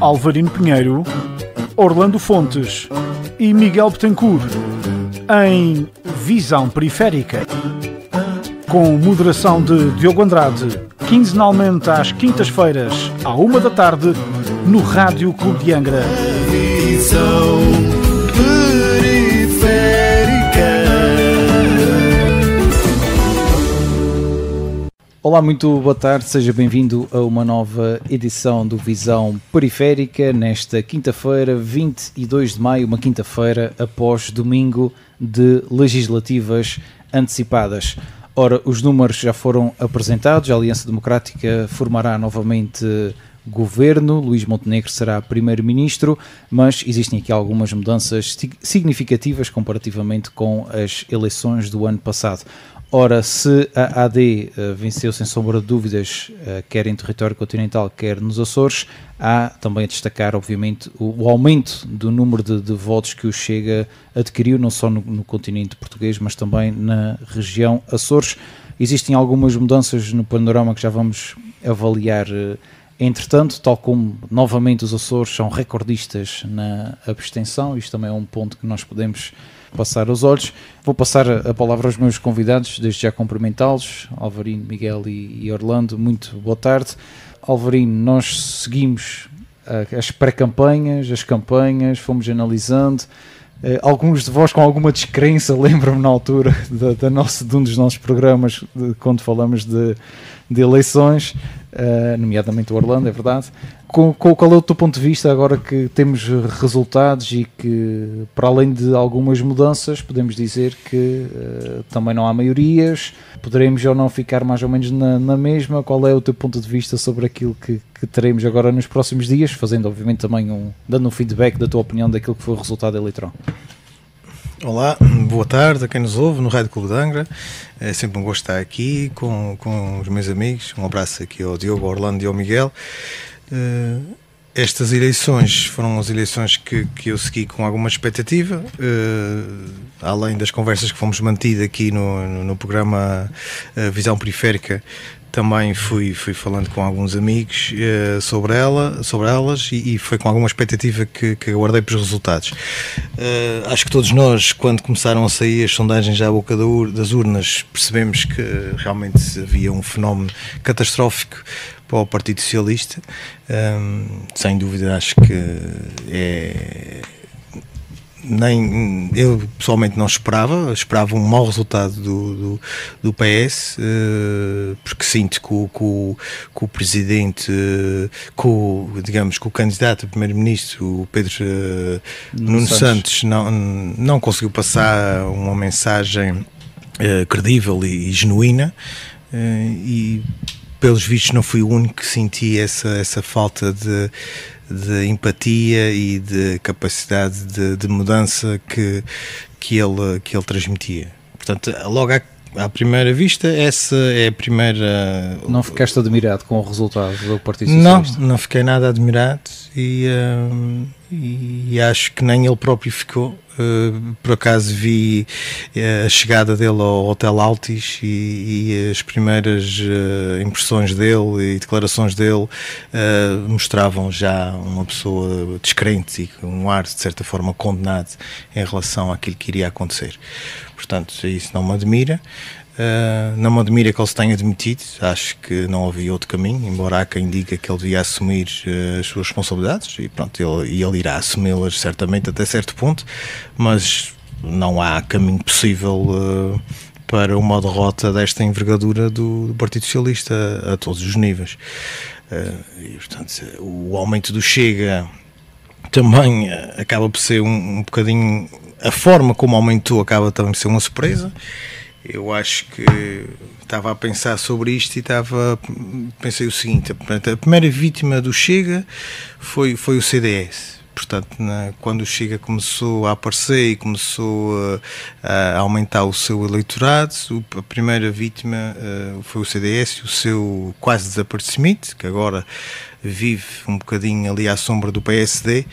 Alvarino Pinheiro, Orlando Fontes e Miguel Betancourt, em Visão Periférica. Com moderação de Diogo Andrade, quinzenalmente às quintas-feiras, à 1 da tarde, no Rádio Clube de Angra. Visão Periférica. Olá, muito boa tarde, seja bem-vindo a uma nova edição do Visão Periférica, nesta quinta-feira, 22 de maio, uma quinta-feira após domingo de legislativas antecipadas. Ora, os números já foram apresentados, a Aliança Democrática formará novamente governo, Luís Montenegro será primeiro-ministro, mas existem aqui algumas mudanças significativas comparativamente com as eleições do ano passado. Ora, se a AD venceu sem sombra de dúvidas, quer em território continental, quer nos Açores, há também a destacar, obviamente, o aumento do número de votos que o Chega adquiriu, não só no continente português, mas também na região Açores. Existem algumas mudanças no panorama que já vamos avaliar entretanto, tal como novamente os Açores são recordistas na abstenção. Isto também é um ponto que nós podemos passar aos olhos. Vou passar a palavra aos meus convidados, desde já cumprimentá-los, Alvarino, Miguel e Orlando. Muito boa tarde. Alvarino, nós seguimos as pré-campanhas, as campanhas, fomos analisando. Alguns de vós com alguma descrença, lembro-me na altura de um dos nossos programas, quando falamos de eleições, nomeadamente o Orlando, é verdade. Qual é o teu ponto de vista agora que temos resultados e que, para além de algumas mudanças, podemos dizer que também não há maiorias, poderemos ou não ficar mais ou menos na mesma? Qual é o teu ponto de vista sobre aquilo que teremos agora nos próximos dias, fazendo obviamente também dando um feedback da tua opinião daquilo que foi o resultado eleitoral? Olá, boa tarde a quem nos ouve no Rádio Clube de Angra. É sempre um gosto estar aqui com os meus amigos. Um abraço aqui ao Diogo, ao Orlando e ao Miguel. Estas eleições foram as eleições que eu segui com alguma expectativa, além das conversas que fomos mantidas aqui no programa Visão Periférica. Também fui falando com alguns amigos sobre elas e foi com alguma expectativa que aguardei para os resultados. Acho que todos nós, quando começaram a sair as sondagens à boca das urnas, percebemos que realmente havia um fenómeno catastrófico para o Partido Socialista. Sem dúvida, acho que nem eu pessoalmente não esperava um mau resultado do PS, porque sinto que o presidente, digamos que o candidato a primeiro-ministro, o Pedro Nuno Santos, não conseguiu passar uma mensagem credível e genuína, e pelos vistos não fui o único que senti essa falta de empatia e de capacidade de mudança que ele transmitia. Portanto, logo à primeira vista, essa é a primeira... Não ficaste admirado com o resultado do Partido Socialista? Não fiquei nada admirado e acho que nem ele próprio ficou. Por acaso vi a chegada dele ao Hotel Altis e as primeiras impressões dele e declarações dele mostravam já uma pessoa descrente e com um ar de certa forma condenado em relação àquilo que iria acontecer. Portanto, isso não me admira. Não me admira que ele se tenha demitido. Acho que não havia outro caminho, embora há quem diga que ele devia assumir as suas responsabilidades, e pronto, ele irá assumi-las certamente até certo ponto, mas não há caminho possível para uma derrota desta envergadura do Partido Socialista a todos os níveis. E, portanto, o aumento do Chega também acaba por ser um bocadinho... A forma como aumentou acaba também por ser uma surpresa. Eu acho que estava a pensar sobre isto e pensei o seguinte: a primeira vítima do Chega foi o CDS. Portanto, quando o Chega começou a aparecer e começou a aumentar o seu eleitorado, a primeira vítima foi o CDS e o seu quase desaparecimento, que agora vive um bocadinho ali à sombra do PSD,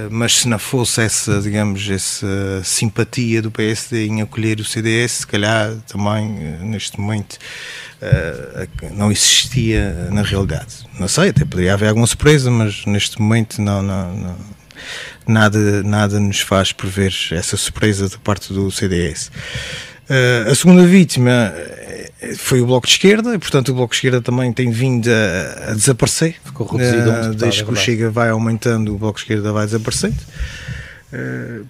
mas se não fosse essa, digamos, essa simpatia do PSD em acolher o CDS, se calhar também neste momento não existia na realidade. Não sei, até poderia haver alguma surpresa, mas neste momento nada nos faz prever essa surpresa da parte do CDS. A segunda vítima foi o Bloco de Esquerda, e portanto o Bloco de Esquerda também tem vindo a desaparecer. Ficou reduzido a um deputado, desde que o Chega vai aumentando, o Bloco de Esquerda vai desaparecendo.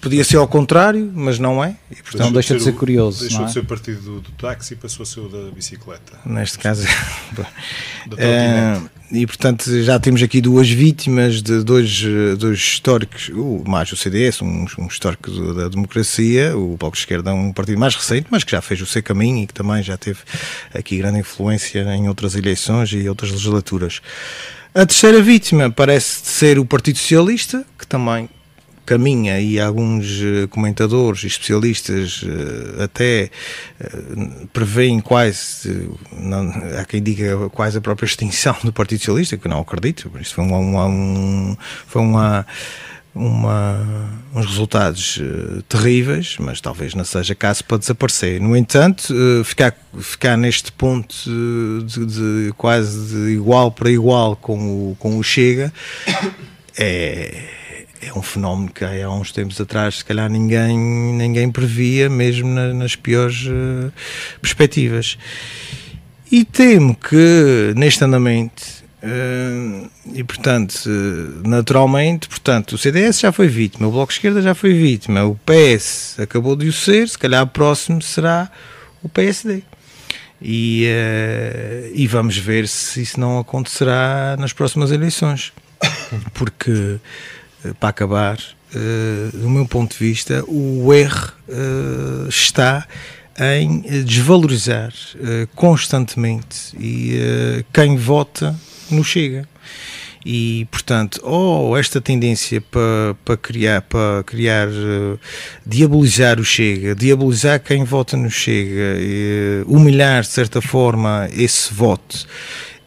Podia ser ao contrário, mas não é. E, portanto, não deixa de ser curioso. Deixou não é? de ser o partido do táxi e passou a ser o da bicicleta. Neste caso. E portanto já temos aqui duas vítimas de dois históricos, mais o CDS, um histórico da democracia, o Bloco de Esquerda é um partido mais recente, mas que já fez o seu caminho e que também já teve aqui grande influência em outras eleições e outras legislaturas. A terceira vítima parece ser o Partido Socialista, que também caminha, e alguns comentadores e especialistas até prevêem quase, há quem diga quase a própria extinção do Partido Socialista, que eu não acredito. Isto foi uns resultados terríveis, mas talvez não seja caso para desaparecer. No entanto, ficar neste ponto de quase de igual para igual com o Chega é um fenómeno que há uns tempos atrás se calhar ninguém previa, mesmo nas piores perspectivas. E temo que neste andamento, e portanto, naturalmente, o CDS já foi vítima, o Bloco de Esquerda já foi vítima, o PS acabou de o ser, se calhar o próximo será o PSD. E vamos ver se isso não acontecerá nas próximas eleições, porque para acabar, do meu ponto de vista, o erro está em desvalorizar constantemente quem vota no Chega. E, portanto, esta tendência para criar diabolizar o Chega, diabolizar quem vota no Chega, humilhar de certa forma esse voto,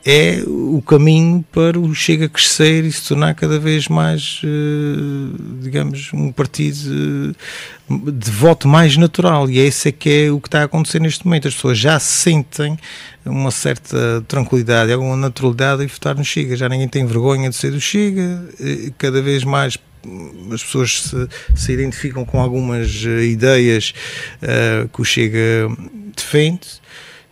é o caminho para o Chega crescer e se tornar cada vez mais, digamos, um partido de voto mais natural. E esse é que é o que está a acontecer neste momento. As pessoas já sentem uma certa tranquilidade, alguma naturalidade em votar no Chega. Já ninguém tem vergonha de ser do Chega. Cada vez mais as pessoas se identificam com algumas ideias que o Chega defende.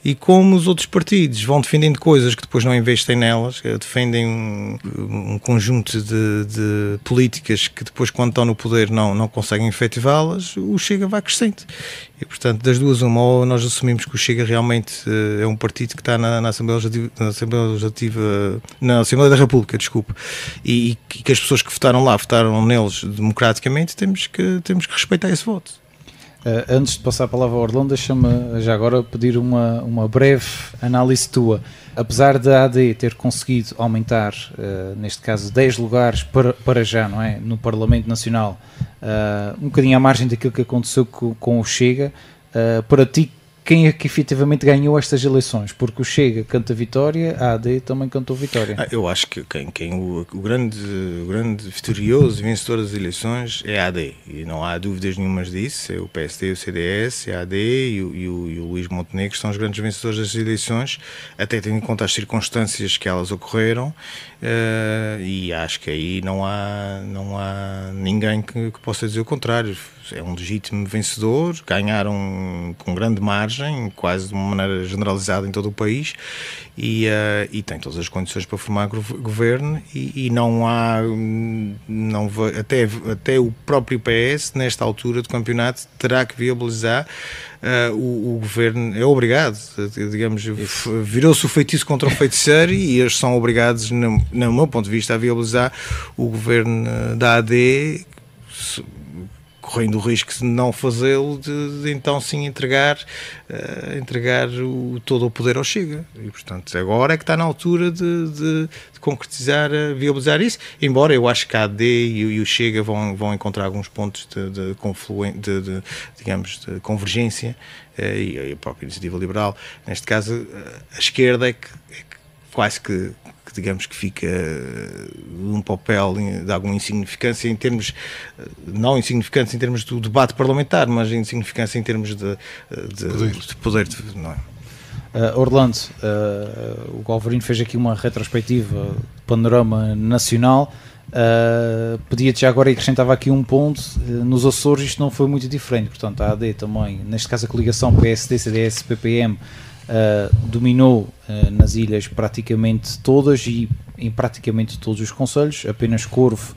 E como os outros partidos vão defendendo coisas que depois não investem nelas, defendem um conjunto de políticas que depois, quando estão no poder, não conseguem efetivá-las, o Chega vai crescendo. E, portanto, das duas, ou nós assumimos que o Chega realmente é um partido que está na Assembleia Legislativa, na Assembleia da República, desculpe, e que as pessoas que votaram lá, votaram neles democraticamente, temos que respeitar esse voto. Antes de passar a palavra ao Orlando, deixa-me já agora pedir uma breve análise tua. Apesar da AD ter conseguido aumentar, neste caso, 10 lugares para já, não é? No Parlamento Nacional, um bocadinho à margem daquilo que aconteceu com o Chega, para ti, quem é que efetivamente ganhou estas eleições? Porque o Chega canta vitória, a AD também cantou vitória. Eu acho que o grande vitorioso e vencedor das eleições é a AD, e não há dúvidas nenhumas disso. É o PSD, o CDS, a AD e o Luís Montenegro são os grandes vencedores das eleições, até tendo em conta as circunstâncias que elas ocorreram, e acho que aí não há ninguém que possa dizer o contrário. É um legítimo vencedor, ganharam com grande margem, quase de uma maneira generalizada em todo o país, e tem todas as condições para formar governo, e até o próprio PS, nesta altura do campeonato, terá que viabilizar o governo, é obrigado, digamos, virou-se o feitiço contra o feiticeiro, e eles são obrigados, no meu ponto de vista, a viabilizar o governo da AD, correndo o risco de não fazê-lo, de então sim entregar todo o poder ao Chega. E, portanto, agora é que está na altura de concretizar, viabilizar isso, embora eu acho que a AD e o Chega vão encontrar alguns pontos de convergência, e a própria Iniciativa Liberal. Neste caso, a esquerda é que quase que digamos que fica um papel de alguma insignificância em termos, não insignificância em termos do debate parlamentar, mas insignificância em termos de poder, não é? Orlando, o Alvarino fez aqui uma retrospectiva, panorama nacional. Pedia-te já agora e acrescentava aqui um ponto. Nos Açores isto não foi muito diferente, portanto a AD também, neste caso a coligação PSD, CDS, PPM, dominou nas ilhas praticamente todas e em praticamente todos os concelhos. Apenas Corvo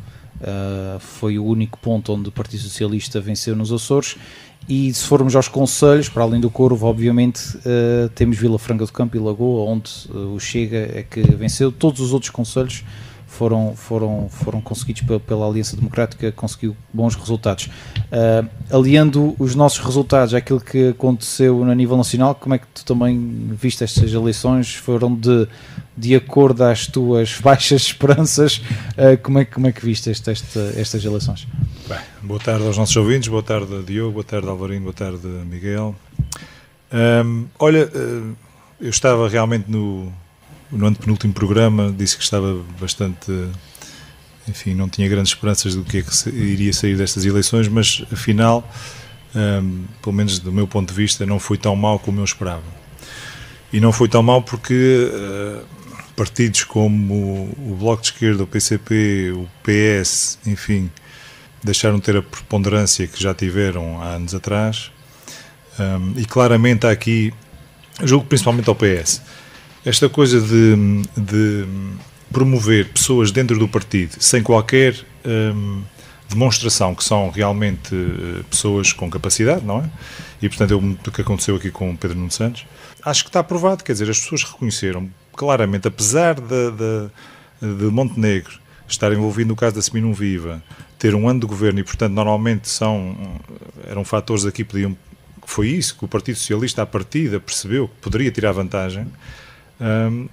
foi o único ponto onde o Partido Socialista venceu nos Açores. E se formos aos concelhos, para além do Corvo, obviamente temos Vila Franca do Campo e Lagoa, onde o Chega é que venceu. Todos os outros concelhos foram conseguidos pela Aliança Democrática, conseguiu bons resultados. Aliando os nossos resultados àquilo que aconteceu a nível nacional, como é que tu também viste estas eleições? Foram de acordo às tuas baixas esperanças? Como é que viste estas eleições? Bem, boa tarde aos nossos ouvintes, boa tarde Diogo, boa tarde Alvarino, boa tarde Miguel. Olha, eu estava realmente no antepenúltimo programa, disse que estava bastante, enfim, não tinha grandes esperanças do que é que iria sair destas eleições, mas afinal, pelo menos do meu ponto de vista, não foi tão mal como eu esperava. E não foi tão mal porque partidos como o Bloco de Esquerda, o PCP, o PS, enfim, deixaram de ter a preponderância que já tiveram há anos atrás. E claramente há aqui, julgo principalmente ao PS, esta coisa de promover pessoas dentro do partido sem qualquer demonstração que são realmente pessoas com capacidade, não é? E portanto o que aconteceu aqui com o Pedro Nuno Santos, acho que está provado, quer dizer, as pessoas reconheceram claramente, apesar de Montenegro estar envolvido no caso da Seminum Viva, ter um ano de governo e portanto normalmente eram fatores aqui que podiam, que foi isso, que o Partido Socialista à partida percebeu que poderia tirar vantagem.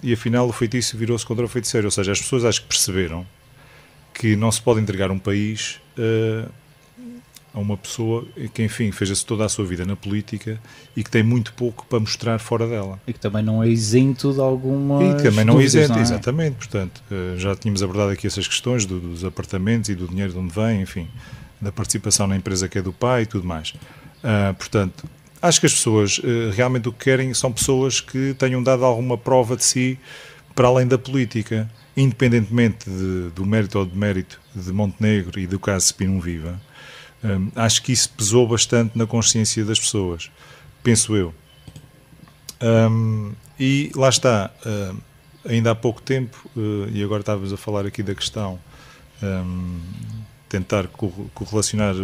E afinal o feitiço virou-se contra o feiticeiro, ou seja, as pessoas acho que perceberam que não se pode entregar um país a uma pessoa que, enfim, fez toda a sua vida na política e que tem muito pouco para mostrar fora dela. E que também não é isento de alguma. E também não é isento, exatamente. Portanto, já tínhamos abordado aqui essas questões dos apartamentos e do dinheiro de onde vem, enfim, da participação na empresa que é do pai e tudo mais. Portanto, acho que as pessoas realmente o que querem são pessoas que tenham dado alguma prova de si para além da política, independentemente do mérito ou demérito de Montenegro e do caso Seminum Viva. Acho que isso pesou bastante na consciência das pessoas, penso eu. E lá está, ainda há pouco tempo, e agora estavas a falar aqui da questão, tentar correlacionar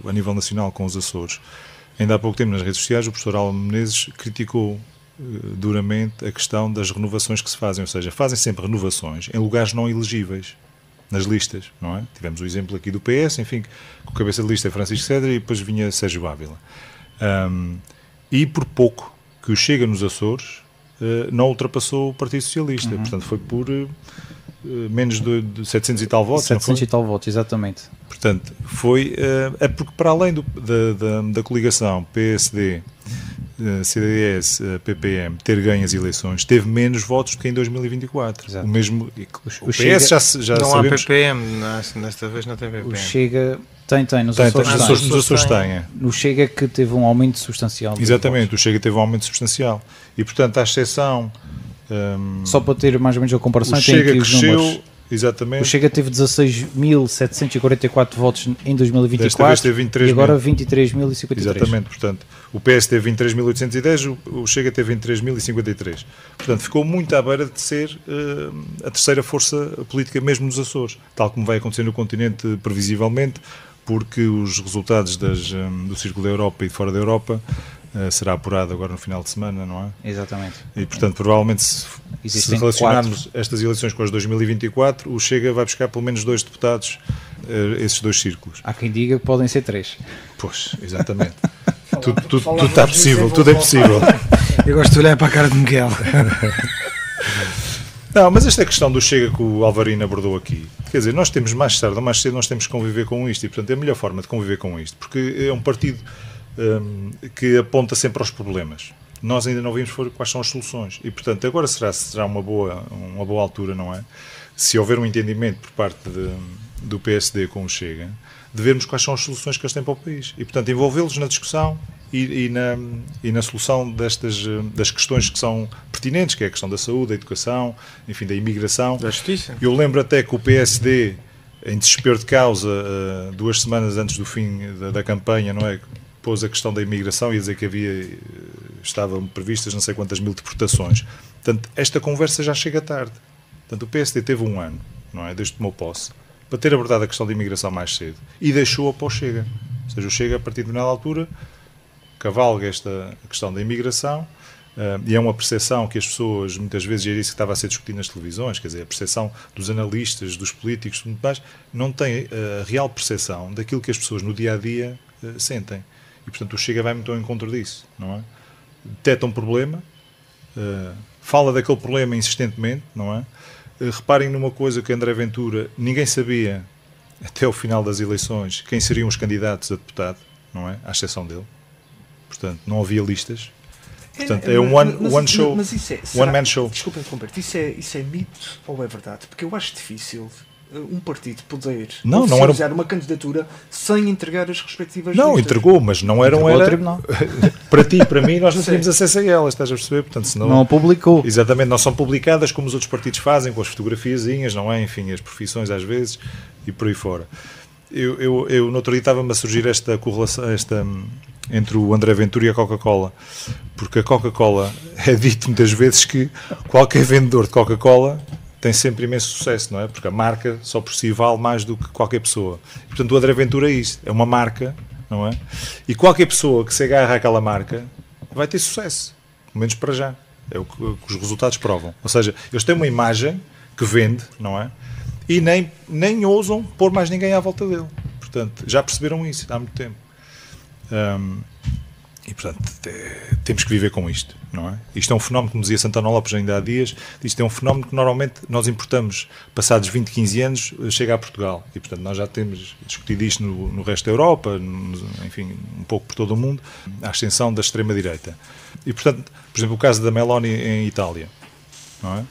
a nível nacional com os Açores. Ainda há pouco tempo nas redes sociais o professor Álvaro Menezes criticou duramente a questão das renovações que se fazem, ou seja, fazem sempre renovações em lugares não elegíveis nas listas, não é? Tivemos o exemplo aqui do PS, enfim, com cabeça de lista é Francisco Cedra e depois vinha Sérgio Ávila. E por pouco que o Chega nos Açores não ultrapassou o Partido Socialista, portanto foi por menos de 700 e tal votos. 700 e tal votos, exatamente. Portanto, foi. É porque para além da coligação PSD, CDS, PPM ter ganho as eleições, teve menos votos do que em 2024. Exato. O mesmo. O PS Chega, já não sabemos. Há PPM, nesta vez não tem PPM. O Chega tem nos Açores tem. No Chega que teve um aumento substancial. Exatamente, o Chega teve um aumento substancial. E portanto, à exceção. Só para ter mais ou menos a comparação, o tem Chega aqui os cresceu, números. exatamente. O Chega teve 16.744 votos em 2024 teve 23 e agora 23.053. Exatamente, portanto, o PS teve 23.810, o Chega teve 23.053. Portanto, ficou muito à beira de ser a terceira força política mesmo nos Açores, tal como vai acontecer no continente previsivelmente, porque os resultados do Círculo da Europa e de fora da Europa será apurado agora no final de semana, não é? Exatamente. E, portanto, provavelmente, se relacionarmos estas eleições com as de 2024, o Chega vai buscar pelo menos 2 deputados esses 2 círculos. Há quem diga que podem ser 3. Pois, exatamente. Tudo está possível, tudo é possível. Eu gosto de olhar para a cara de Miguel. Não, mas esta questão do Chega que o Alvarino abordou aqui, quer dizer, nós temos mais tarde ou mais cedo, nós temos que conviver com isto, e portanto é a melhor forma de conviver com isto, porque é um partido que aponta sempre aos problemas. nós ainda não vimos quais são as soluções. E, portanto, agora será uma boa altura, não é? Se houver um entendimento por parte do PSD com o Chega, de vermos quais são as soluções que eles têm para o país. E, portanto, envolvê-los na discussão e na solução das questões que são pertinentes, que é a questão da saúde, da educação, enfim, da imigração. Da justiça. Eu lembro até que o PSD, em desespero de causa, 2 semanas antes do fim da campanha, não é, pôs a questão da imigração e a dizer que estavam previstas não sei quantas mil deportações. Portanto, esta conversa já chega tarde. Portanto, o PSD teve 1 ano, não é, desde que tomou posse, para ter abordado a questão da imigração mais cedo e deixou-a para o Chega. Ou seja, o Chega, a partir de determinada altura, cavalga esta questão da imigração, e é uma percepção que as pessoas, muitas vezes, já disse que estava a ser discutida nas televisões, quer dizer, a percepção dos analistas, dos políticos, muito mais, não tem a real percepção daquilo que as pessoas no dia-a-dia sentem. E, portanto, o Chega vai muito ao encontro disso, não é? Detecta um problema, fala daquele problema insistentemente, não é? Reparem numa coisa que André Ventura, ninguém sabia, até ao final das eleições, quem seriam os candidatos a deputado, não é? À exceção dele. Portanto, não havia listas. Portanto, é um one show, one man show. Desculpa interromper-te, isso é mito ou é verdade? Porque eu acho difícil um partido poder oficializar uma candidatura sem entregar as respectivas listas. Entregou, mas não eram... Entregou ao tribunal. Para ti, para mim, nós não tínhamos acesso a elas, estás a perceber? Portanto, senão, não publicou. Exatamente, não são publicadas como os outros partidos fazem, com as fotografiazinhas, não é? Enfim, as profissões às vezes, e por aí fora. Eu no outro dia estava-me a surgir esta correlação, entre o André Ventura e a Coca-Cola, porque a Coca-Cola é dito muitas vezes que qualquer vendedor de Coca-Cola tem sempre imenso sucesso, não é? Porque a marca só por si vale mais do que qualquer pessoa. E, portanto, o André Ventura é isso, é uma marca, não é? E qualquer pessoa que se agarra àquela marca vai ter sucesso, pelo menos para já. É o que os resultados provam. Ou seja, eles têm uma imagem que vende, não é? E nem ousam pôr mais ninguém à volta dele. Portanto, já perceberam isso há muito tempo. E, portanto, temos que viver com isto, não é? Isto é um fenómeno, como dizia Santana Lopes ainda há dias, isto é um fenómeno que normalmente nós importamos, passados 20, 15 anos, chega a Portugal. E, portanto, nós já temos discutido isto no resto da Europa, enfim, um pouco por todo o mundo, a ascensão da extrema-direita. E, portanto, por exemplo, o caso da Meloni em Itália, não é?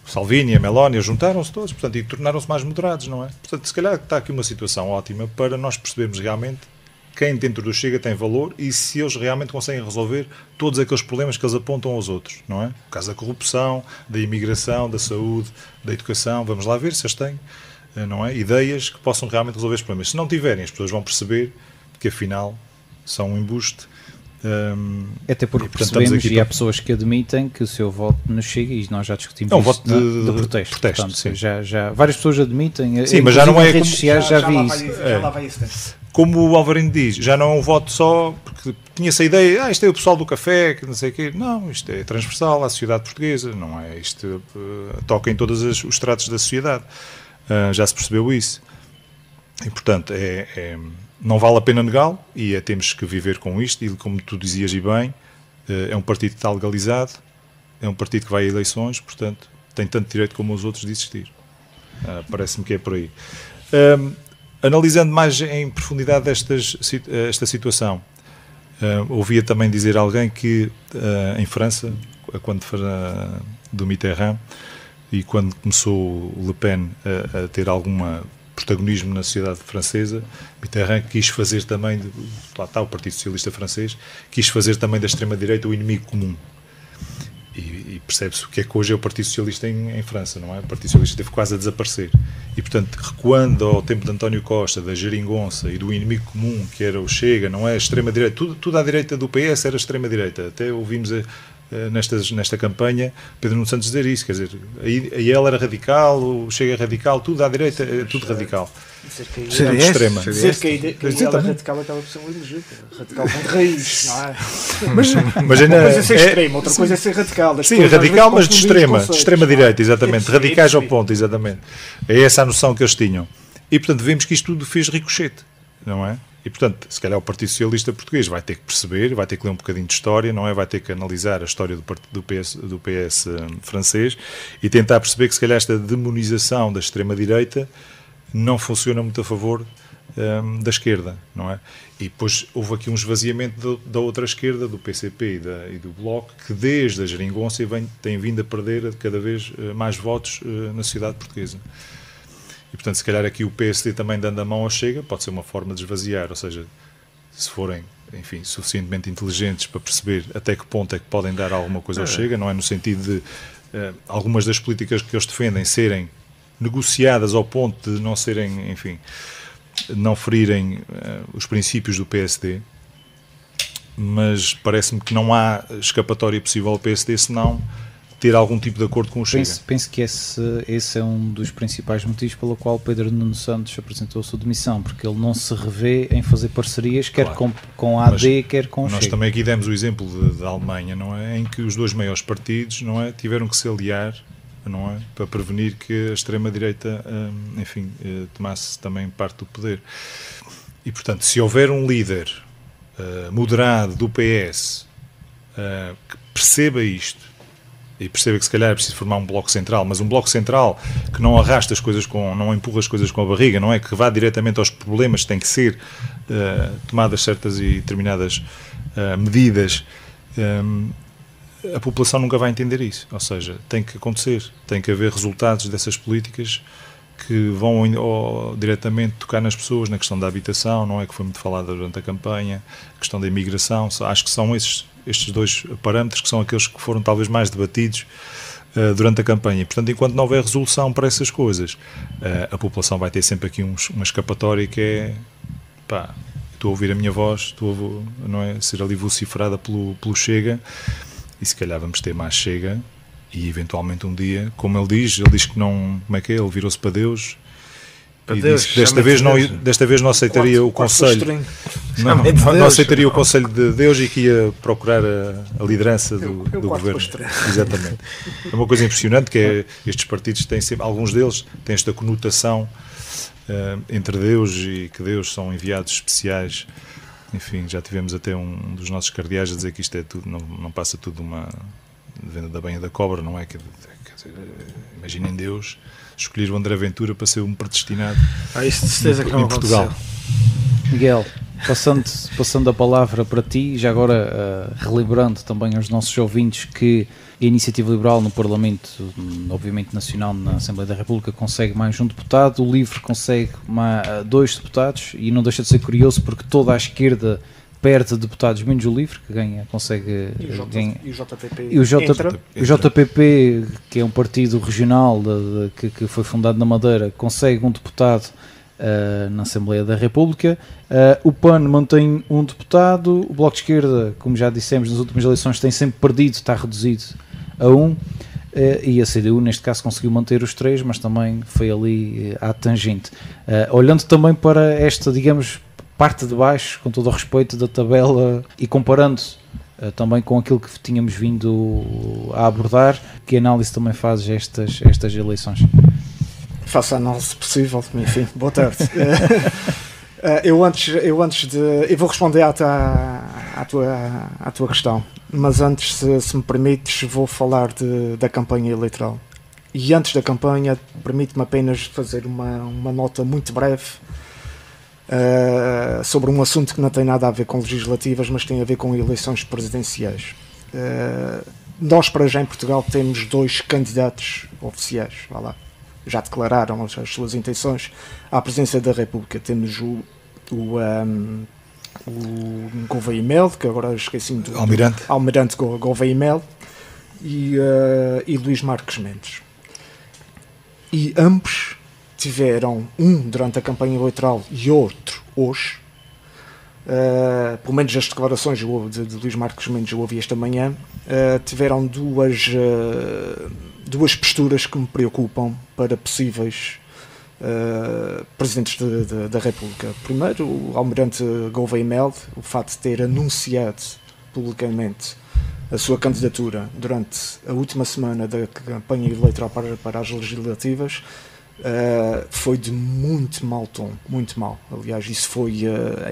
O Salvini e a Meloni juntaram-se todos, portanto, e tornaram-se mais moderados, não é? Portanto, se calhar está aqui uma situação ótima para nós percebermos realmente quem dentro do Chega tem valor e se eles realmente conseguem resolver todos aqueles problemas que eles apontam aos outros, não é? O caso da corrupção, da imigração, da saúde, da educação, vamos lá ver se eles têm, não é? Ideias que possam realmente resolver os problemas. Se não tiverem, as pessoas vão perceber que afinal são um embuste. Até porque percebemos, e há pessoas que admitem que o seu voto nos chega, e nós já discutimos voto de protesto. Portanto, sim. Já várias pessoas admitem, sim, mas já não é em redes sociais já vi isso. Como o Alvarinho diz, já não é um voto só, porque tinha-se a ideia, isto é o pessoal do café, que não sei o quê. Não, isto é transversal à sociedade portuguesa, não é? Isto toca em todos os estratos da sociedade. Já se percebeu isso. E, portanto, não vale a pena negá-lo e temos que viver com isto. E, como tu dizias e bem, é um partido que está legalizado, é um partido que vai a eleições, portanto, tem tanto direito como os outros de existir. Parece-me que é por aí. Analisando mais em profundidade esta situação, ouvia também dizer alguém que em França, quando foi do Mitterrand e quando começou Le Pen a ter alguma protagonismo na sociedade francesa, Mitterrand quis fazer também, lá está o Partido Socialista Francês, quis fazer também da extrema-direita o inimigo comum. E percebe-se o que é que hoje é o Partido Socialista em França, não é? O Partido Socialista teve quase a desaparecer. E, portanto, recuando ao tempo de António Costa, da geringonça e do inimigo comum, que era o Chega, não é? A extrema-direita, tudo à direita do PS era extrema-direita. Até ouvimos nesta campanha Pedro Nuno Santos dizer isso, quer dizer, aí ela era radical, o Chega é radical, tudo à direita é tudo radical. Dizer que extrema. Dizer que ela é radical acaba por ser um elogio. Radical com raiz, não é? Mas ainda, uma coisa é ser extrema, outra coisa é ser radical. Sim, radical, mas de extrema-direita, exatamente. Radicais ao ponto, exatamente. É essa a noção que eles tinham. E, portanto, vemos que isto tudo fez ricochete, não é? E, portanto, se calhar o Partido Socialista Português vai ter que perceber, vai ter que ler um bocadinho de história, não é? Vai ter que analisar a história do PS francês e tentar perceber que, se calhar, esta demonização da extrema-direita não funciona muito a favor da esquerda, não é? E depois houve aqui um esvaziamento da outra esquerda, do PCP e do Bloco, que desde a geringonça tem vindo a perder cada vez mais votos na sociedade portuguesa. E, portanto, se calhar aqui o PSD também dando a mão ao Chega pode ser uma forma de esvaziar, ou seja, se forem, enfim, suficientemente inteligentes para perceber até que ponto é que podem dar alguma coisa ao Chega, não é? No sentido de algumas das políticas que eles defendem serem negociadas ao ponto de não serem, enfim, não ferirem os princípios do PSD, mas parece-me que não há escapatória possível ao PSD senão ter algum tipo de acordo com o Chega. Penso que esse é um dos principais motivos pelo qual Pedro Nuno Santos apresentou a sua demissão, porque ele não se revê em fazer parcerias, quer com a AD, quer com o Chega. Nós também aqui demos o exemplo da Alemanha, não é? Em que os dois maiores partidos, não é, tiveram que se aliar, não é, para prevenir que a extrema-direita, enfim, tomasse também parte do poder. E, portanto, se houver um líder moderado do PS que perceba isto, e perceba que se calhar é preciso formar um bloco central, mas um bloco central que não arrasta as coisas não empurra as coisas com a barriga, não é? Que vá diretamente aos problemas, tem que ser tomadas certas e determinadas medidas. A população nunca vai entender isso, ou seja, tem que acontecer, tem que haver resultados dessas políticas que vão diretamente tocar nas pessoas, na questão da habitação, não é, que foi muito falada durante a campanha, a questão da imigração. Acho que são estes dois parâmetros que são aqueles que foram talvez mais debatidos durante a campanha. E, portanto, enquanto não houver resolução para essas coisas, a população vai ter sempre aqui uma escapatória que é, pá, estou a ouvir a minha voz, estou a, não é, ser ali vociferada pelo Chega, e se calhar vamos ter mais Chega. E eventualmente um dia, como ele diz que não, como é que é? Ele virou-se para Deus e disse que desta vez não aceitaria o conselho. Não aceitaria o conselho de Deus e que ia procurar a liderança do governo. Exatamente. É uma coisa impressionante que é, estes partidos têm sempre, alguns deles têm esta conotação entre Deus e que Deus são enviados especiais. Enfim, já tivemos até um dos nossos cardeais a dizer que isto é tudo, não passa tudo uma venda da banha da cobra, não é? Quer dizer, imaginem Deus escolher o André Ventura para ser um predestinado isso de certeza que não em Portugal. Miguel, passando a palavra para ti, já agora relembrando também aos nossos ouvintes que a Iniciativa Liberal no Parlamento, obviamente nacional, na Assembleia da República, consegue mais um deputado, o LIVRE consegue 2 deputados, e não deixa de ser curioso porque toda a esquerda perde deputados, menos o LIVRE, que consegue ganhar. E o JPP, que é um partido regional que foi fundado na Madeira, consegue um deputado na Assembleia da República. O PAN mantém um deputado. O Bloco de Esquerda, como já dissemos nas últimas eleições, tem sempre perdido, está reduzido a 1. E a CDU, neste caso, conseguiu manter os 3, mas também foi ali à tangente. Olhando também para esta, digamos, parte de baixo, com todo o respeito da tabela, e comparando também com aquilo que tínhamos vindo a abordar, que análise também fazes estas eleições? Faço a análise possível, enfim, boa tarde. Eu vou responder à tua questão, mas antes, se me permites, vou falar da campanha eleitoral. E antes da campanha, permite-me apenas fazer uma nota muito breve sobre um assunto que não tem nada a ver com legislativas, mas tem a ver com eleições presidenciais. Nós, para já, em Portugal, temos 2 candidatos oficiais, vá lá, já declararam as suas intenções à presidência da República. Temos o Gouveia Mel, que agora esqueci-me do Almirante Gouveia Mel, e Luís Marques Mendes. E ambos tiveram, um durante a campanha eleitoral e outro hoje, pelo menos as declarações de Luís Marques Mendes eu ouvi esta manhã, tiveram duas posturas que me preocupam para possíveis presidentes da República. Primeiro, o Almirante Gouveia Mel, o facto de ter anunciado publicamente a sua candidatura durante a última semana da campanha eleitoral para as legislativas, foi de muito mau tom, muito mau. Aliás, isso foi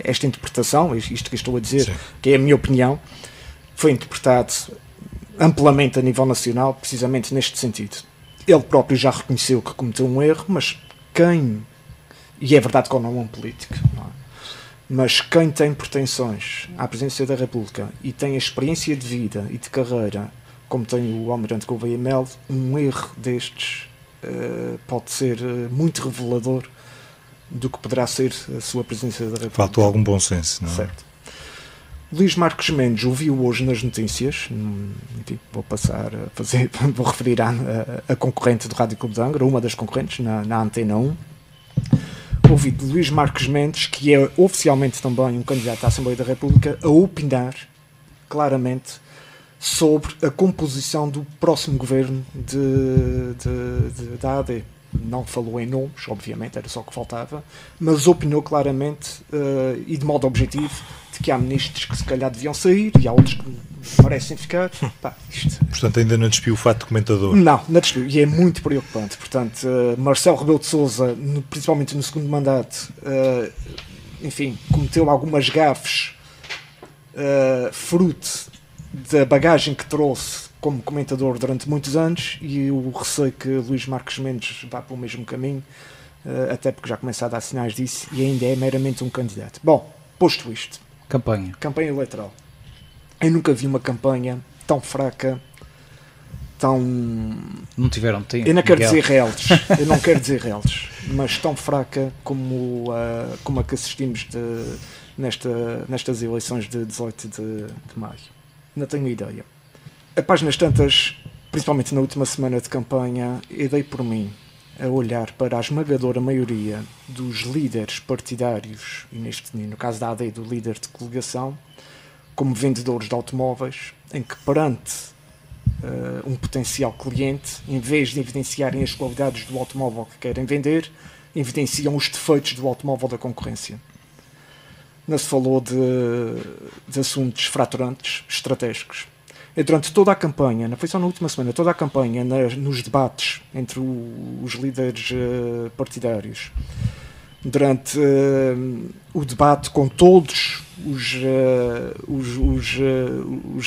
esta interpretação, isto que estou a dizer, sim, que é a minha opinião, foi interpretado amplamente a nível nacional, precisamente neste sentido. Ele próprio já reconheceu que cometeu um erro, mas quem e é verdade que eu não é um político, não é? Mas quem tem pretensões à presidência da República e tem a experiência de vida e de carreira, como tem o Almirante Gouveia Melo, um erro destes pode ser muito revelador do que poderá ser a sua presidência da República. Faltou algum bom senso, não é? Certo. Luís Marques Mendes ouviu hoje nas notícias, enfim, vou passar a fazer, vou referir a concorrente do Rádio Clube de Angra, uma das concorrentes na Antena 1. Ouvi de Luís Marques Mendes, que é oficialmente também um candidato à Assembleia da República, a opinar claramente sobre a composição do próximo governo da AD. Não falou em nomes, obviamente, era só o que faltava, mas opinou claramente e de modo objetivo de que há ministros que se calhar deviam sair e há outros que merecem ficar. Pá, Portanto, ainda não despiu o fato de comentador. Não despiu, e é muito preocupante. Portanto, Marcelo Rebelo de Sousa, principalmente no segundo mandato, enfim, cometeu algumas gafes fruto da bagagem que trouxe como comentador durante muitos anos, e eu receio que Luís Marques Mendes vá para o mesmo caminho, até porque já começa a dar sinais disso e ainda é meramente um candidato. Bom, posto isto, campanha eleitoral. Eu nunca vi uma campanha tão fraca, tão... Não tiveram tempo. Eu não quero dizer reles, mas tão fraca como a que assistimos nestas eleições de 18 de maio. Não tenho ideia. A páginas tantas, principalmente na última semana de campanha, eu dei por mim a olhar para a esmagadora maioria dos líderes partidários, e no caso da AD, do líder de coligação, como vendedores de automóveis, em que perante um potencial cliente, em vez de evidenciarem as qualidades do automóvel que querem vender, evidenciam os defeitos do automóvel da concorrência. Não se falou de assuntos fraturantes, estratégicos. E durante toda a campanha, não foi só na última semana, toda a campanha, nos debates entre os líderes partidários, durante o debate com todos os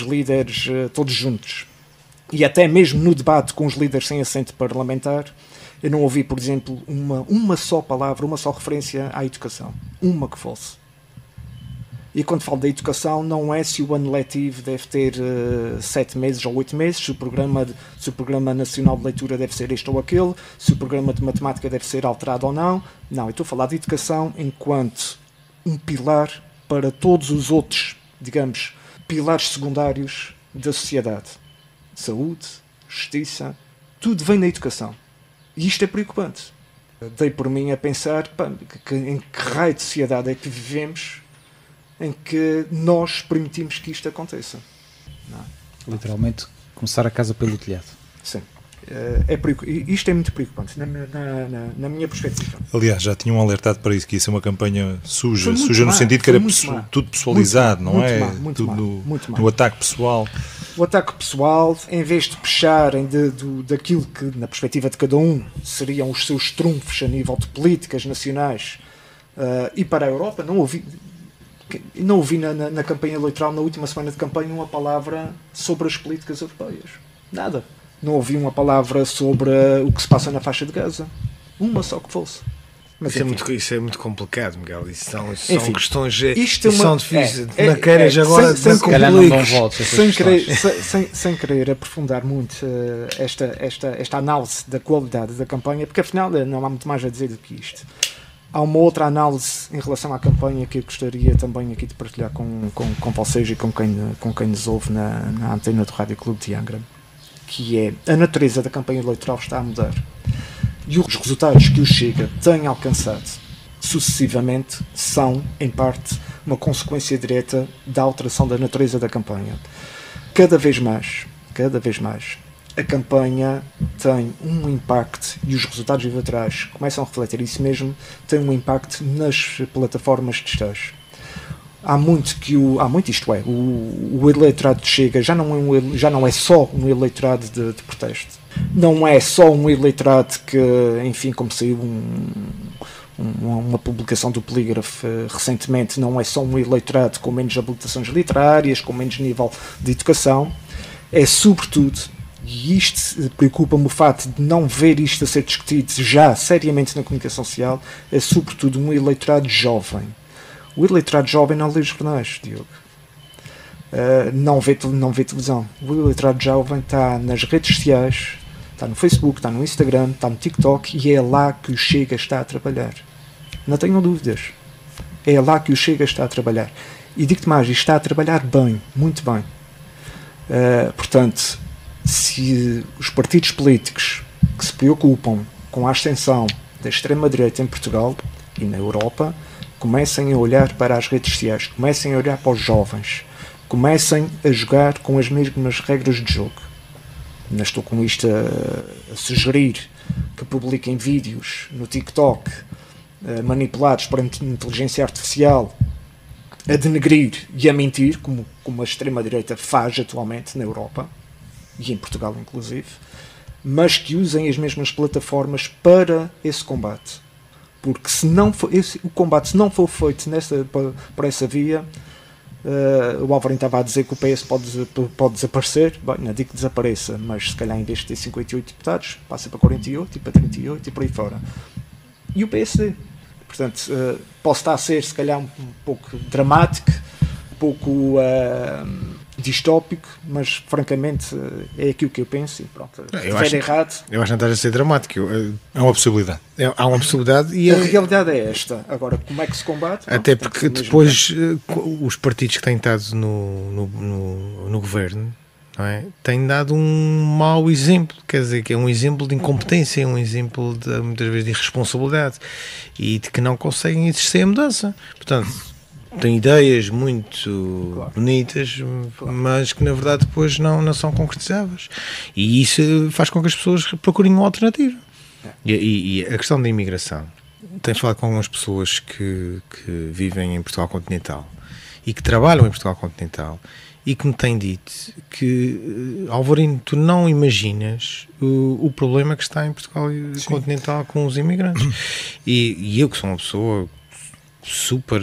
líderes todos juntos, e até mesmo no debate com os líderes sem assento parlamentar, eu não ouvi, por exemplo, uma só palavra, uma só referência à educação. Uma que fosse. E quando falo da educação, não é se o ano letivo deve ter 7 meses ou 8 meses, se o programa nacional de leitura deve ser este ou aquele, se o programa de matemática deve ser alterado ou não. Não, eu estou a falar de educação enquanto um pilar para todos os outros, digamos, pilares secundários da sociedade. Saúde, justiça, tudo vem da educação. E isto é preocupante. Dei por mim a pensar em que raio de sociedade é que vivemos em que nós permitimos que isto aconteça. Não. Literalmente, começar a casa pelo telhado. Sim. Isto é muito preocupante, na minha perspectiva. Aliás, já tinham alertado para isso, que isso é uma campanha suja no sentido que era tudo pessoalizado, não é? Tudo no ataque pessoal. O ataque pessoal, em vez de puxarem daquilo que, na perspectiva de cada um, seriam os seus trunfos a nível de políticas nacionais e para a Europa, não ouvi na campanha eleitoral, na última semana de campanha, uma palavra sobre as políticas europeias. Nada. Não ouvi uma palavra sobre o que se passa na faixa de Gaza. Uma só que fosse. Mas isso é muito complicado, Miguel. Isso são questões são difíceis. Não queres agora sem votos. Sem querer aprofundar muito esta análise da qualidade da campanha, porque afinal não há muito mais a dizer do que isto. Há uma outra análise em relação à campanha que eu gostaria também aqui de partilhar com vocês e com quem nos ouve na antena do Rádio Clube de Angra, que é: a natureza da campanha eleitoral está a mudar e os resultados que o Chega tem alcançado sucessivamente são, em parte, uma consequência direta da alteração da natureza da campanha. Cada vez mais, a campanha tem um impacto, e os resultados eleitorais começam a refletir isso mesmo, tem um impacto nas plataformas digitais. O eleitorado de Chega já não é só um eleitorado de protesto. Não é só um eleitorado que, enfim, como saiu uma publicação do Polígrafo recentemente, não é só um eleitorado com menos habilitações literárias, com menos nível de educação. É, sobretudo, e isto preocupa-me o facto de não ver isto a ser discutido já seriamente na comunicação social, é sobretudo um eleitorado jovem. O eleitorado jovem não lê jornais, Diogo. Não vê televisão. O eleitorado jovem está nas redes sociais, está no Facebook, está no Instagram, está no TikTok, e é lá que o Chega está a trabalhar. Não tenham dúvidas. É lá que o Chega está a trabalhar. E digo-te mais, está a trabalhar bem, muito bem. Portanto, se os partidos políticos que se preocupam com a ascensão da extrema-direita em Portugal e na Europa comecem a olhar para as redes sociais, comecem a olhar para os jovens, comecem a jogar com as mesmas regras de jogo. Não estou com isto a sugerir que publiquem vídeos no TikTok manipulados por inteligência artificial, a denegrir e a mentir, como a extrema-direita faz atualmente na Europa e em Portugal inclusive, mas que usem as mesmas plataformas para esse combate. Porque se não for, o combate se não for feito por essa via, o Alvarinho estava a dizer que o PS pode desaparecer. Bem, não digo que desapareça, mas se calhar em vez de ter 58 deputados passa para 48 e para 38 e por aí fora. E o PSD? Portanto, posso estar a ser se calhar um pouco dramático, um pouco distópico, mas francamente é aquilo que eu penso e pronto. Se estiver errado... Eu acho que não estás a ser dramático. É uma possibilidade. Há uma possibilidade e a realidade é esta. Agora, como é que se combate? Até porque depois os partidos que têm estado no governo, não é, têm dado um mau exemplo, quer dizer, que é um exemplo de incompetência, um exemplo de, muitas vezes de irresponsabilidade e de que não conseguem exercer a mudança. Portanto, têm ideias muito bonitas, mas que na verdade depois não são concretizáveis. E isso faz com que as pessoas procurem uma alternativa. E a questão da imigração. Tenho falado com algumas pessoas que vivem em Portugal continental e que trabalham em Portugal continental e que me têm dito que, Alvarinho, tu não imaginas o problema que está em Portugal continental com os imigrantes. E eu, que sou uma pessoa super,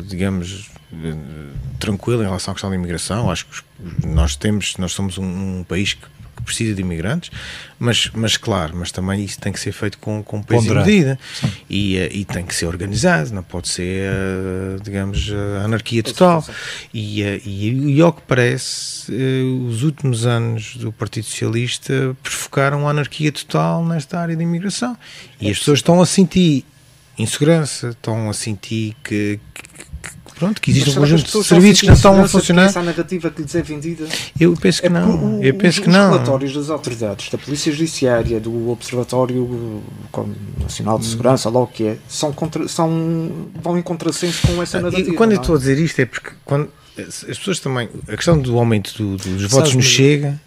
digamos, tranquila em relação à questão da imigração, acho que nós somos um país que precisa de imigrantes, mas claro, mas também isso tem que ser feito com peso e medida e tem que ser organizado, não pode ser, digamos, a anarquia total. E ao que parece, os últimos anos do Partido Socialista provocaram a anarquia total nesta área de imigração. E as pessoas estão a sentir insegurança, estão a sentir que existe um conjunto de serviços que não estão a funcionar. Essa narrativa que lhes é vendida. Eu penso que não. Os relatórios das autoridades, da Polícia Judiciária, do Observatório Nacional de Segurança, lá o que é, vão em contrassenso com essa narrativa. E quando eu estou a dizer isto é porque quando as pessoas também, a questão do aumento dos votos nos Chega,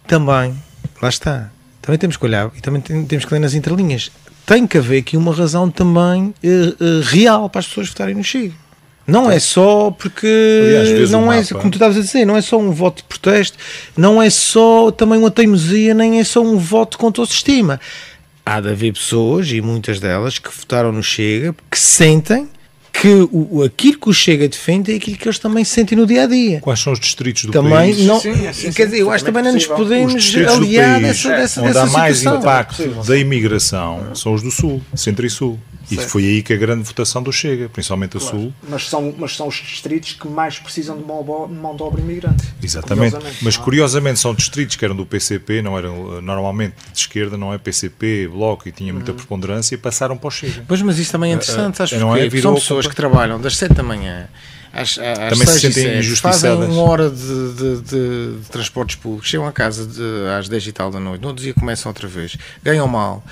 também, lá está. Também temos que olhar e também temos que ler nas entrelinhas. Tem que haver aqui uma razão também real para as pessoas votarem no Chega. Não é só porque, aliás, não é, como tu estavas a dizer, não é só um voto de protesto, não é só também uma teimosia, nem é só um voto contra o sistema. Há de haver pessoas, e muitas delas, que votaram no Chega, que sentem que aquilo que o Chega defende é aquilo que eles também sentem no dia-a-dia. Quais são os distritos do também país? Não, quer dizer, eu acho que também não nos podemos aliar dessa situação. Onde há mais impacto da imigração são os do Sul, Centro e Sul. E foi aí que a grande votação do Chega, principalmente a Sul. Mas são os distritos que mais precisam de mão de obra imigrante. Exatamente. Mas curiosamente são distritos que eram do PCP, não eram normalmente de esquerda, não é PCP, Bloco, e tinha muita preponderância, e passaram para o Chega. Pois, mas isso também é interessante, sabes porquê? São pessoas que trabalham das 7 da manhã às também 6 se sentem injustiçadas. Fazem uma hora de transportes públicos, chegam a casa às 10 e tal da noite, no outro dia começam outra vez, ganham mal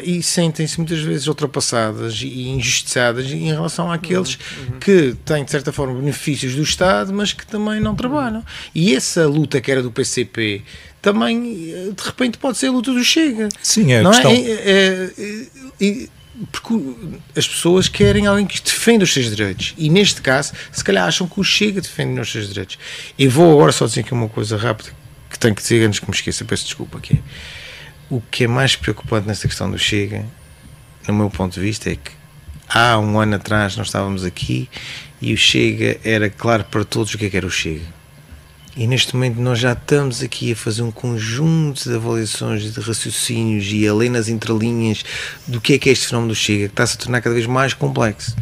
e sentem-se muitas vezes ultrapassadas e injustiçadas em relação àqueles que têm de certa forma benefícios do Estado, mas que também não trabalham. E essa luta que era do PCP também de repente pode ser a luta do Chega. Sim, é a não questão. Porque as pessoas querem alguém que defenda os seus direitos e neste caso se calhar acham que o Chega defende os seus direitos. E vou agora só dizer aqui uma coisa rápida que tenho que dizer antes que me esqueça, peço desculpa, que é o que é mais preocupante nesta questão do Chega, no meu ponto de vista, é que há um ano atrás nós estávamos aqui e o Chega era claro para todos o que era o Chega. E neste momento nós já estamos aqui a fazer um conjunto de avaliações e de raciocínios e a ler nas entrelinhas do que é este fenómeno do Chega, que está-se a tornar cada vez mais complexo,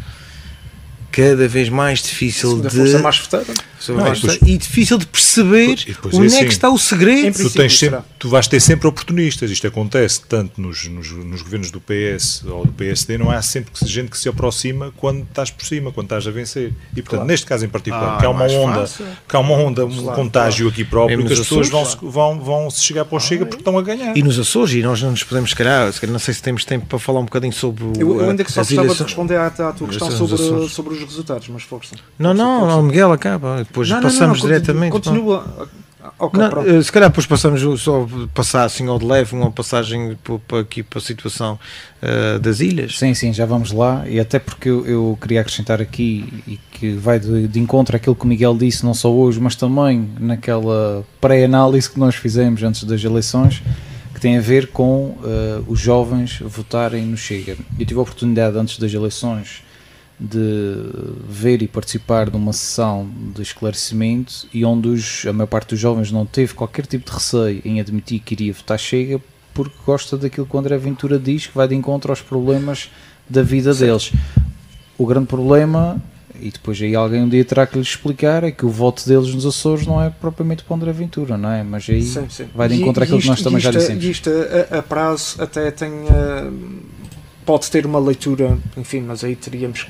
cada vez mais difícil de... força mais votada. E difícil de perceber onde é que está o segredo. Tu vais ter sempre oportunistas. Isto acontece tanto nos governos do PS ou do PSD, não há sempre gente que se aproxima quando estás por cima, quando estás a vencer. E portanto, neste caso em particular, que há uma onda, um contágio aqui próprio, que as pessoas vão se chegar para o Chega porque estão a ganhar. E nos Açores, e nós não nos podemos, se calhar, não sei se temos tempo para falar um bocadinho sobre eu ainda que só gostava de responder à tua questão sobre os resultados, mas força. Não, Miguel, acaba. Depois passamos diretamente. Continua. Okay, se calhar depois passamos só passar assim ao de leve, uma passagem aqui para a situação das ilhas. Sim, já vamos lá. E até porque eu queria acrescentar aqui, e que vai de encontro àquilo que o Miguel disse, não só hoje, mas também naquela pré-análise que nós fizemos antes das eleições, que tem a ver com os jovens votarem no Chega. Eu tive a oportunidade antes das eleições de ver e participar de uma sessão de esclarecimento e onde a maior parte dos jovens não teve qualquer tipo de receio em admitir que iria votar Chega porque gosta daquilo que o André Ventura diz, que vai de encontro aos problemas da vida deles. O grande problema, e depois aí alguém um dia terá que lhes explicar, é que o voto deles nos Açores não é propriamente para o André Ventura, não é? Mas aí vai de encontro àquilo que nós também já dissemos. E isto a prazo até tem pode ter uma leitura, enfim, mas aí teríamos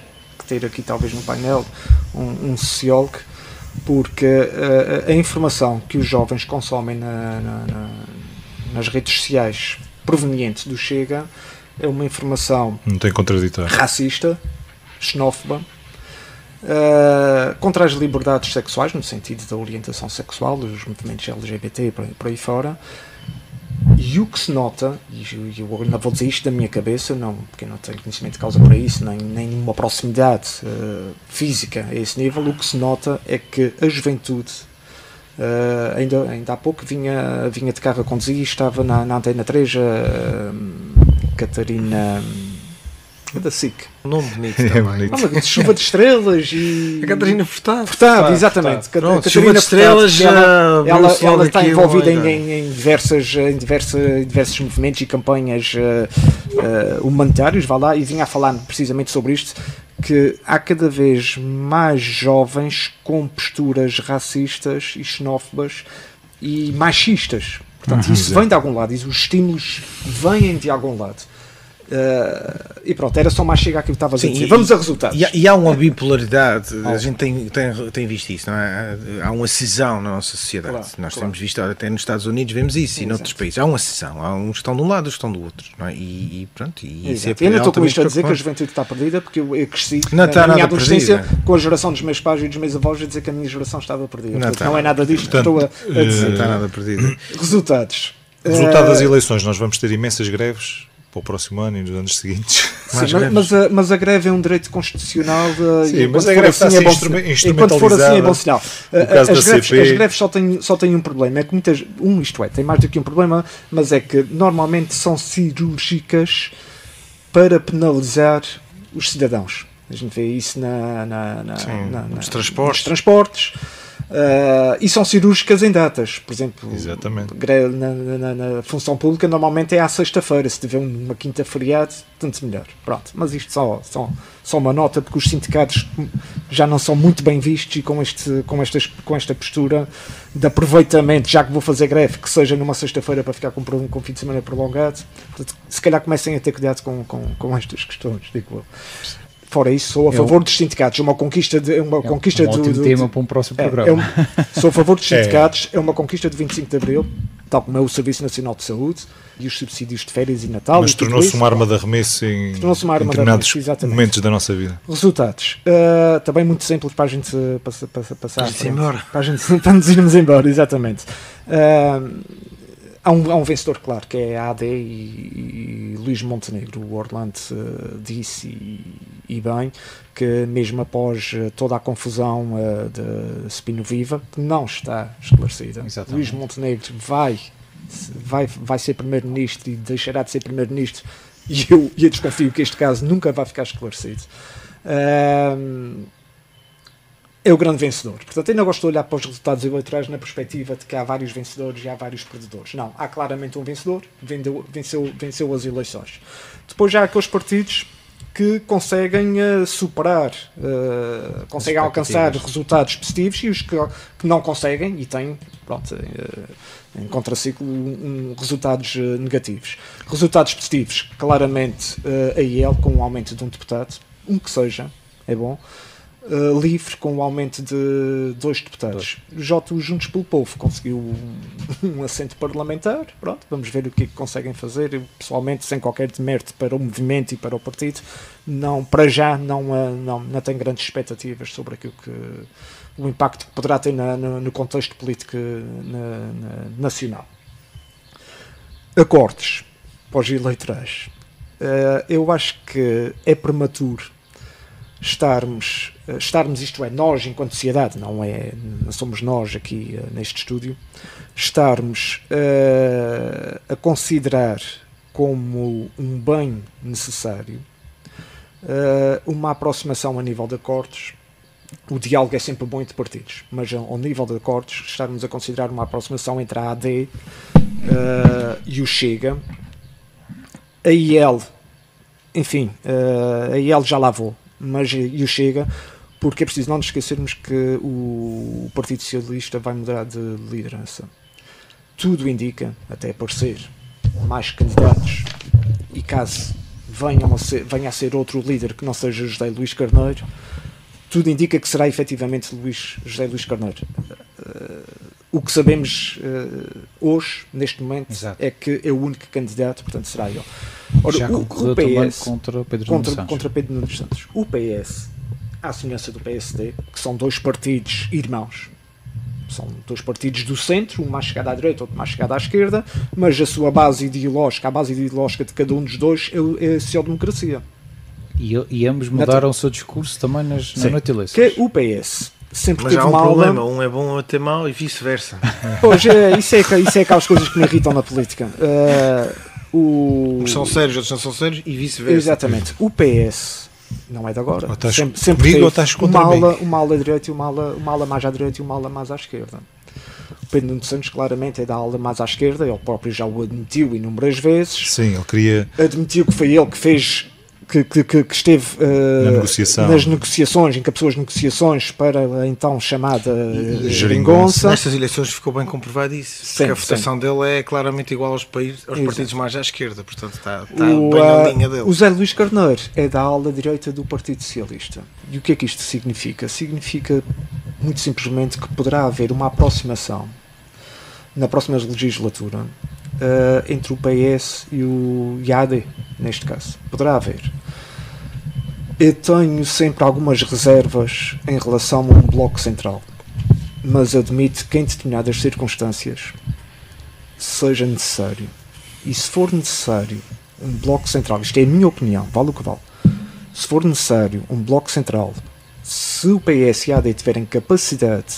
ter aqui talvez no painel um sociólogo, porque a informação que os jovens consomem nas redes sociais proveniente do Chega é uma informação não tem contraditório, racista, xenófoba, contra as liberdades sexuais, no sentido da orientação sexual, dos movimentos LGBT e por aí fora. E o que se nota, e eu não vou dizer isto da minha cabeça, não, porque eu não tenho conhecimento de causa para isso, nem uma proximidade física a esse nível, o que se nota é que a juventude, ainda há pouco vinha de carro a conduzir e estava na Antena 3 Catarina da SIC. Um nome bonito também. Chuva de Estrelas e... A Catarina Furtado, exatamente. Pronto, Chuva de Estrelas, ela está envolvida em diversos movimentos e campanhas humanitários, vá lá, e vinha a falar precisamente sobre isto, que há cada vez mais jovens com posturas racistas e xenófobas e machistas. Portanto, isso vem de algum lado, e os estímulos vêm de algum lado. E pronto, era só mais chegar aquilo que estava a dizer. Vamos a resultados. E há uma bipolaridade, a gente tem visto isso, não é? Há uma cisão na nossa sociedade. Nós temos visto, até nos Estados Unidos vemos isso, e noutros países. Há uma cisão, há uns que estão de um lado, outros estão do outro, não é? E pronto. Isso eu ainda estou com isto a dizer que a juventude está perdida, porque eu cresci na minha adolescência com a geração dos meus pais e dos meus avós a dizer que a minha geração estava perdida. Não é nada disto que estou a dizer. Não está nada perdido. Resultado das eleições, nós vamos ter imensas greves para o próximo ano e nos anos seguintes. Sim, mas a greve é um direito constitucional. Sim, mas a greve está a ser instrumentalizada. Enquanto for assim é bom sinal. As greves só têm um problema. É que tem mais do que um problema, mas é que normalmente são cirúrgicas para penalizar os cidadãos. A gente vê isso nos transportes. E são cirúrgicas em datas, por exemplo. Exatamente. Na função pública normalmente é à sexta-feira, se tiver uma quinta feriado, tanto melhor. Pronto, mas isto só uma nota, porque os sindicatos já não são muito bem vistos, e com esta postura de aproveitamento, já que vou fazer greve, que seja numa sexta-feira para ficar com fim de semana prolongado. Portanto, se calhar comecem a ter cuidado com estas questões, digo eu. Fora isso, sou a favor dos sindicatos. É uma conquista ótimo tema para um próximo programa. Sou a favor dos sindicatos. É uma conquista de 25 de Abril, tal como é o Serviço Nacional de Saúde e os subsídios de férias e Natal. Mas tornou-se uma arma de arremesso em determinados momentos da nossa vida. Resultados. Também muito simples para a gente passar. Para nos irmos embora, exatamente. Há um vencedor, claro, que é a AD e Luís Montenegro. O Orlando disse, e bem, que mesmo após toda a confusão de Spino Viva, que não está esclarecida, Luís Montenegro vai ser primeiro-ministro e deixará de ser primeiro-ministro, e eu desconfio que este caso nunca vai ficar esclarecido. é o grande vencedor. Portanto, ainda gosto de olhar para os resultados eleitorais na perspectiva de que há vários vencedores e há vários perdedores. Não, há claramente um vencedor, venceu as eleições. Depois já há aqueles partidos que conseguem superar, conseguem alcançar resultados positivos, e os que não conseguem e têm, pronto, em contraciclo, resultados negativos. Resultados positivos, claramente a IEL com o aumento de um deputado, um que seja, é bom. Livre com o aumento de 2 deputados. O Juntos pelo Povo conseguiu um assento parlamentar. Pronto, vamos ver o que é que conseguem fazer. Eu, pessoalmente, sem qualquer demérito para o movimento e para o partido, para já não tenho grandes expectativas sobre aquilo que o impacto que poderá ter no contexto político nacional. Acordos pós-eleitorais. Eu acho que é prematuro estarmos, isto é, nós enquanto sociedade, não somos nós aqui neste estúdio, estarmos a considerar como um bem necessário uma aproximação a nível de acordos. O diálogo é sempre bom entre partidos, mas ao nível de acordos estarmos a considerar uma aproximação entre a AD e o Chega. A IEL, enfim, a IEL já lá vou, mas e o Chega, porque é preciso não nos esquecermos que o Partido Socialista vai mudar de liderança. Tudo indica, até aparecer mais candidatos, e caso venha a ser outro líder que não seja José Luís Carneiro, tudo indica que será efetivamente José Luís Carneiro. O que sabemos hoje, neste momento, Exato, é que é o único candidato, portanto será ele. Ora, já concorreu o PS, contra Pedro Nuno Santos. contra Pedro Nuno Santos. O PS, à semelhança do PSD, que são 2 partidos irmãos, são 2 partidos do centro, um mais chegado à direita, outro mais chegado à esquerda, mas a sua base ideológica, a base ideológica de cada um dos dois é a social-democracia. E ambos mudaram o seu discurso também na noite de eleições. Que o PS sempre Mas teve há um uma problema, aula... um é bom a ter mau e vice-versa. Pois, isso é aquelas coisas que me irritam na política. Uns são sérios, outros não são sérios e vice-versa. Exatamente. O PS não é de agora. Sempre comigo teve ou estás contra mim? uma ala à direita e uma ala mais à direita e uma ala mais à esquerda. O Pedro Nuno Santos claramente é da ala mais à esquerda, ele próprio já o admitiu inúmeras vezes. Sim, ele queria... Admitiu que foi ele que fez... Que esteve nas negociações, encabeçou as negociações para a então chamada geringonça. Nestas eleições ficou bem comprovado isso, porque a votação dele é claramente igual aos partidos mais à esquerda, portanto está bem na linha dele. O José Luís Carneiro é da ala direita do Partido Socialista. E o que é que isto significa? Significa muito simplesmente que poderá haver uma aproximação na próxima legislatura entre o PS e a AD, neste caso. Poderá haver. Eu tenho sempre algumas reservas em relação a um bloco central, mas admito que em determinadas circunstâncias seja necessário. E se for necessário um bloco central, isto é a minha opinião, vale o que vale, se for necessário um bloco central, se o PS e a AD tiverem capacidade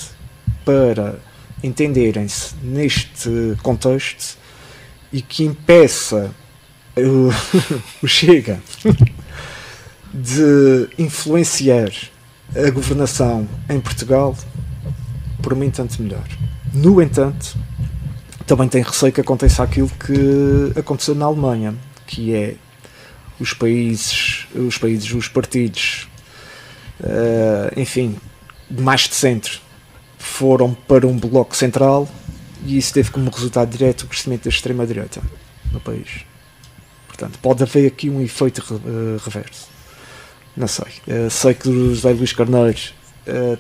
para entenderem-se neste contexto e que impeça o Chega de influenciar a governação em Portugal, por mim tanto melhor. No entanto, também tenho receio que aconteça aquilo que aconteceu na Alemanha, que é os partidos, enfim, mais de centro, foram para um bloco central, e isso teve como resultado direto o crescimento da extrema-direita no país. Portanto, pode haver aqui um efeito reverso. Não sei. Sei que o José Luís Carneiro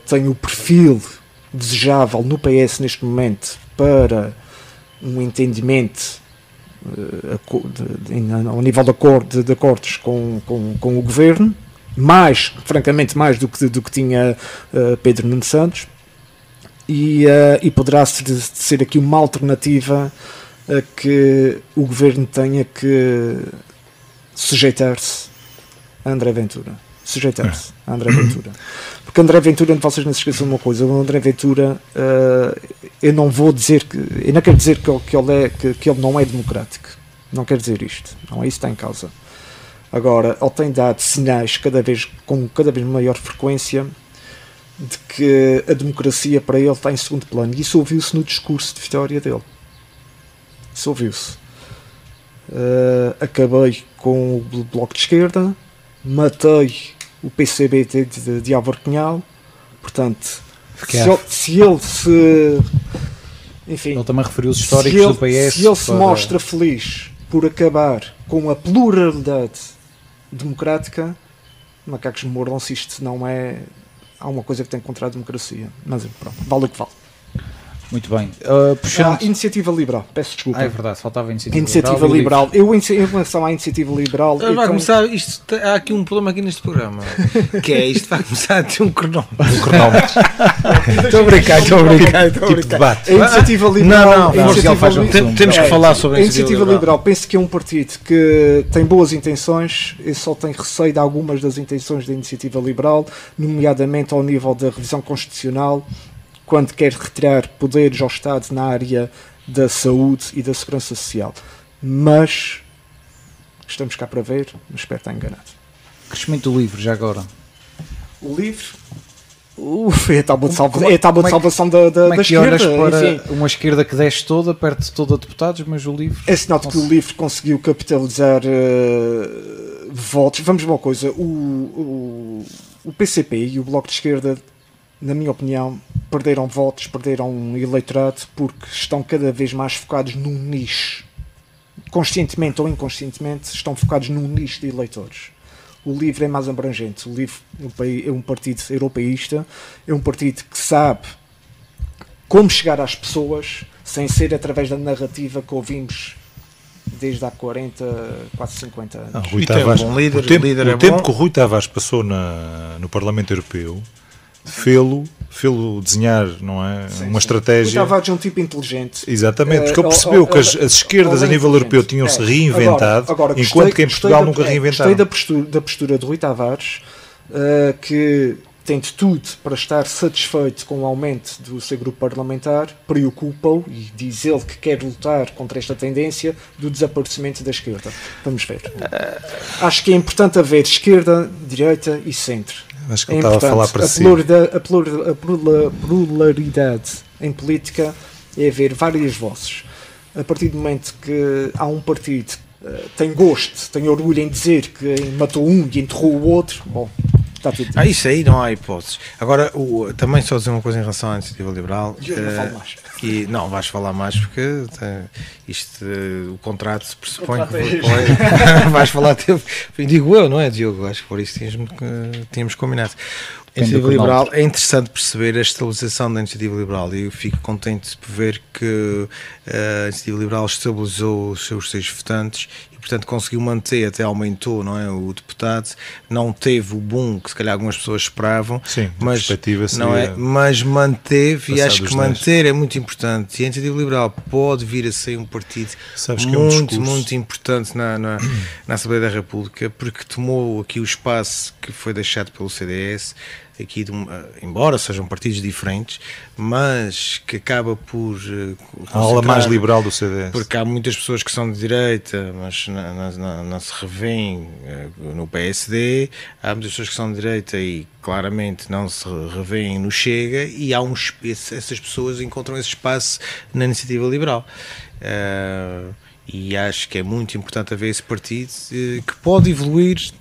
tem o perfil desejável no PS neste momento para um entendimento ao nível de acordos com o governo, francamente mais do que tinha Pedro Nuno Santos, e poderá ser aqui uma alternativa a que o governo tenha que sujeitar-se a André Ventura. Porque André Ventura, vocês não se esqueçam de uma coisa, o André Ventura, eu não quero dizer que ele não é democrático, não quero dizer isto, não é isso que está em causa. Agora, ele tem dado sinais com cada vez maior frequência de que a democracia para ele está em segundo plano. E isso ouviu-se no discurso de vitória dele. Isso ouviu-se. Acabei com o Bloco de Esquerda, matei o PCB de Álvaro Cunhal, portanto, enfim, ele também referiu os históricos do PS. Se ele se mostra feliz por acabar com a pluralidade democrática, macacos mordam se isto não é... Há uma coisa que tem contra a democracia. Mas pronto, vale o que vale. Muito bem. Puxando... Iniciativa Liberal, peço desculpa. É verdade, faltava a Iniciativa Liberal. Em relação à Iniciativa Liberal... Vai começar, há aqui um problema aqui neste programa, que é isto vai começar a ter um cronómetro. Estou a brincar. Tipo debate. A Iniciativa Liberal... Temos que falar sobre a Iniciativa Liberal. Penso que é um partido que tem boas intenções, eu só tenho receio de algumas das intenções da Iniciativa Liberal, nomeadamente ao nível da revisão constitucional, quando quer retirar poderes ao Estado na área da saúde e da segurança social. Mas estamos cá para ver, mas espero estar enganado. Crescimento do LIVRE, já agora. O LIVRE é a tábua de salvação da esquerda. Para uma esquerda que desce toda, perde toda deputados, mas o LIVRE... É sinal de que o LIVRE conseguiu capitalizar votos. Vamos ver uma coisa, o PCP e o Bloco de Esquerda, na minha opinião, perderam votos, perderam eleitorado, porque estão cada vez mais focados num nicho. Conscientemente ou inconscientemente, estão focados num nicho de eleitores. O LIVRE é mais abrangente. O LIVRE é um partido europeísta, é um partido que sabe como chegar às pessoas sem ser através da narrativa que ouvimos desde há 40, quase 50 anos. Rui Tavares, o tempo que o Rui Tavares passou no Parlamento Europeu fê-lo desenhar, não é? Uma estratégia. O Tavares é um tipo inteligente. Exatamente, porque ele percebeu que as esquerdas a nível europeu tinham-se reinventado, enquanto que em Portugal nunca reinventaram. Gostei da postura de Rui Tavares, que tem de tudo para estar satisfeito com o aumento do seu grupo parlamentar, preocupa-o e diz ele que quer lutar contra esta tendência do desaparecimento da esquerda. Vamos ver. Acho que é importante haver esquerda, direita e centro. Acho que ele estava a falar para si. A pluralidade em política é haver várias vozes. A partir do momento que há um partido que tem gosto, tem orgulho em dizer que matou um e enterrou o outro, bom, está tudo dito. Isso aí não há hipóteses. Agora, também só dizer uma coisa em relação à Iniciativa Liberal. Eu não falo mais. Não, vais falar mais porque o contrato se pressupõe que vais falar tempo. Digo eu, não é, Diogo? Acho que por isso tínhamos combinado. A Iniciativa Liberal, é interessante perceber a estabilização da Iniciativa Liberal e eu fico contente por ver que a Iniciativa Liberal estabilizou os seus 6 votantes e, portanto, conseguiu manter, até aumentou, não é, o deputado, não teve o boom que se calhar algumas pessoas esperavam. Sim, mas, não é, mas manteve e acho que manter é muito importante. E a Iniciativa Liberal pode vir a ser um partido muito importante na Assembleia da República, porque tomou aqui o espaço que foi deixado pelo CDS, aqui embora sejam partidos diferentes, mas que acaba por a ala mais liberal do CDS, porque há muitas pessoas que são de direita, mas não se revêem no PSD, há muitas pessoas que são de direita e claramente não se revêem no Chega, e essas pessoas encontram esse espaço na Iniciativa Liberal. E acho que é muito importante haver esse partido que pode evoluir,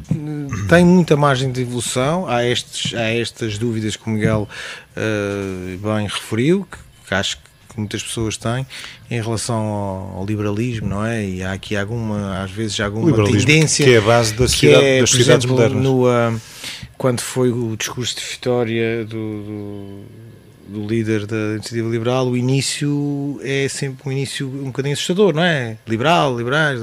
tem muita margem de evolução. Há estas dúvidas que o Miguel bem referiu, que acho que muitas pessoas têm em relação ao liberalismo, não é? E há aqui às vezes alguma tendência que é a base das sociedades modernas. Quando foi o discurso de vitória do líder da Iniciativa Liberal, o início é sempre um início um bocadinho assustador, não é? Liberais,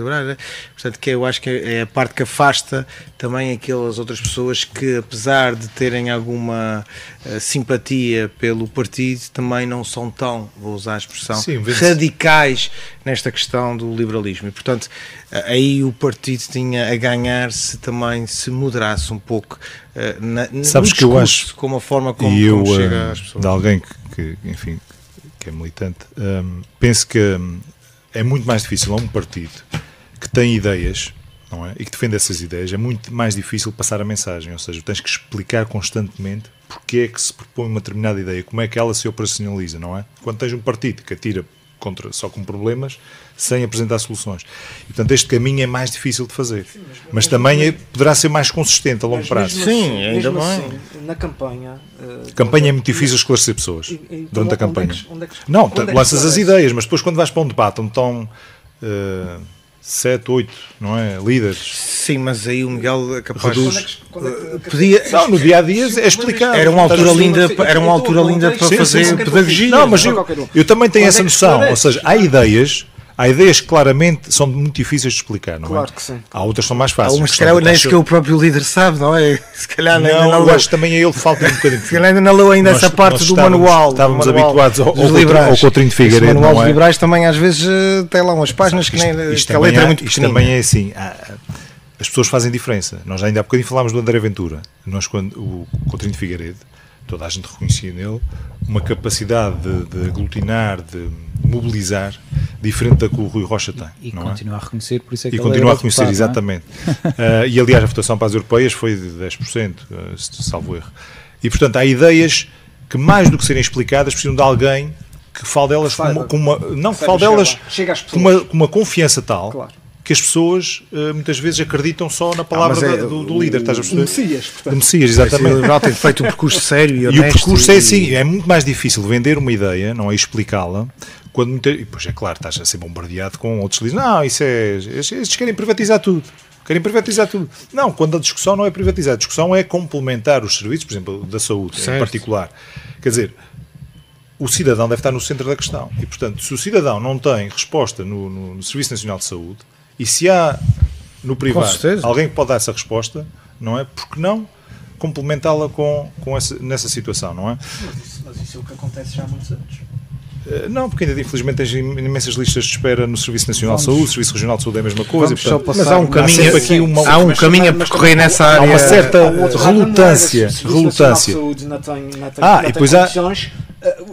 portanto, que eu acho que é a parte que afasta também aquelas outras pessoas que, apesar de terem alguma simpatia pelo partido, também não são tão, vou usar a expressão, radicais nesta questão do liberalismo. E, portanto, aí o partido tinha a ganhar se também se moderasse um pouco Sabes no que eu acho, como a forma como chega às pessoas. De alguém que é militante, penso que é muito mais difícil a um partido que tem ideias, não é? E que defende essas ideias, é muito mais difícil passar a mensagem, ou seja, tens que explicar constantemente porque é que se propõe uma determinada ideia, como é que ela se operacionaliza, não é? Quando tens um partido que atira só com problemas, sem apresentar soluções. E, portanto, este caminho é mais difícil de fazer. Sim, mas também poderá ser mais consistente a longo prazo. Sim, ainda bem. Assim, na campanha... A campanha é muito difícil esclarecer pessoas durante a campanha. Não, lanças as ideias, mas depois quando vais para um debate onde estão 7, 8, não é? Líderes. Sim, mas aí o Miguel é capaz reduz. Podia, não, no dia a dia é explicar. Era uma altura linda para fazer pedagogia. Não, mas eu também tenho essa noção. Ou seja, há ideias que claramente são muito difíceis de explicar, não é? Claro que sim. Há outras que são mais fáceis. Há umas que calhar nem sequer o próprio líder sabe, não é? Se calhar não, eu acho que também a ele falta um bocadinho. Se calhar ainda não leu ainda essa parte do manual. Estávamos habituados ao Coutinho de Figueiredo, não é? Os manuais liberais também às vezes tem lá umas páginas que nem a letra é muito pequenina. Isto também é assim, as pessoas fazem diferença. Nós ainda há bocadinho falámos do André Ventura. Nós, quando o Coutinho de Figueiredo, toda a gente reconhecia nele uma capacidade de aglutinar, de mobilizar, diferente da que o Rui Rocha tem. E continua a reconhecer, por isso é que ele continua a reconhecer, exatamente. E aliás, a votação para as europeias foi de 10%, salvo erro. E portanto, há ideias que, mais do que serem explicadas, precisam de alguém que fale delas com uma confiança tal. Claro. Que as pessoas muitas vezes acreditam só na palavra do líder, estás a perceber? Messias, portanto. Messias, exatamente. O tem feito um percurso sério e honesto. E o percurso é assim, é muito mais difícil vender uma ideia, não é explicá-la, quando e depois é claro, estás a ser bombardeado com outros que dizem, não, estes querem privatizar tudo. Não, quando a discussão não é privatizar, a discussão é complementar os serviços, por exemplo, da saúde, em particular. Quer dizer, o cidadão deve estar no centro da questão. E, portanto, se o cidadão não tem resposta no Serviço Nacional de Saúde, e se há no privado alguém que pode dar essa resposta, não é? Porque não complementá-la nessa situação, não é? Mas isso é o que acontece já há muitos anos. Não, porque ainda infelizmente tens imensas listas de espera no Serviço Nacional de Saúde, o Serviço Regional de Saúde é a mesma coisa. Portanto, mas há um caminho aqui, há um caminho a percorrer nessa área. Há uma certa relutância. E depois há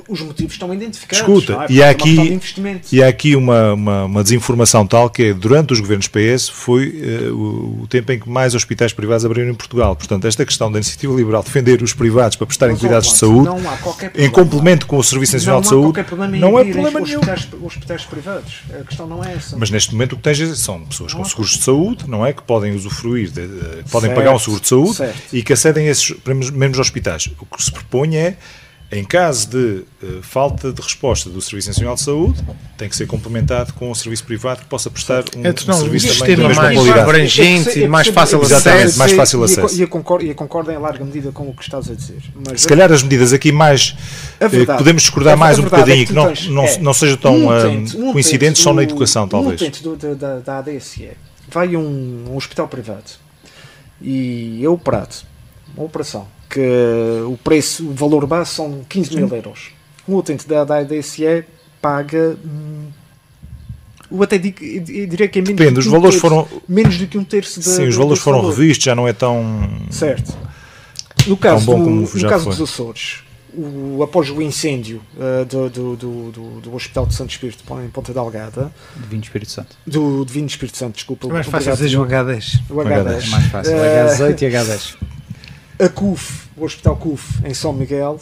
os motivos estão identificados. Escuta, e há aqui uma desinformação tal que é, durante os governos PS foi o tempo em que mais hospitais privados abriram em Portugal. Portanto, esta questão da iniciativa liberal defender os privados para prestarem cuidados de saúde, em complemento com o Serviço Nacional de Saúde, não é problema nenhum. Hospitais privados, a questão não é essa. Mas neste momento o que tens são pessoas com seguros de saúde, não é? Que podem usufruir, que podem pagar um seguro de saúde e que acedem a esses mesmos hospitais. O que se propõe é, em caso de falta de resposta do Serviço Nacional de Saúde, tem que ser complementado com um serviço privado que possa prestar um serviço também da mesma qualidade. Mais abrangente e mais fácil acesso. Mais fácil acesso. E eu concordo em larga medida com o que estás a dizer. Mas se calhar as medidas aqui mais podemos discordar mais um bocadinho, que não sejam tão coincidentes, só na educação, talvez. Um utente da ADSE vai a um hospital privado e é operado, uma operação, que o valor base são 15 mil euros. Um utente da ADSE paga, eu até diria que é menos. Depende, os valores foram menos do que um terço da. Sim, os valores foram revistos, já não é tão certo. No caso dos Açores, após o incêndio do Hospital de Santo Espírito em Ponta Delgada, Divino Espírito Santo, do Divino Espírito Santo, desculpa. É mais fácil dizer o H10. O H10 é mais fácil, o H18 e H10. A CUF, o Hospital CUF em São Miguel,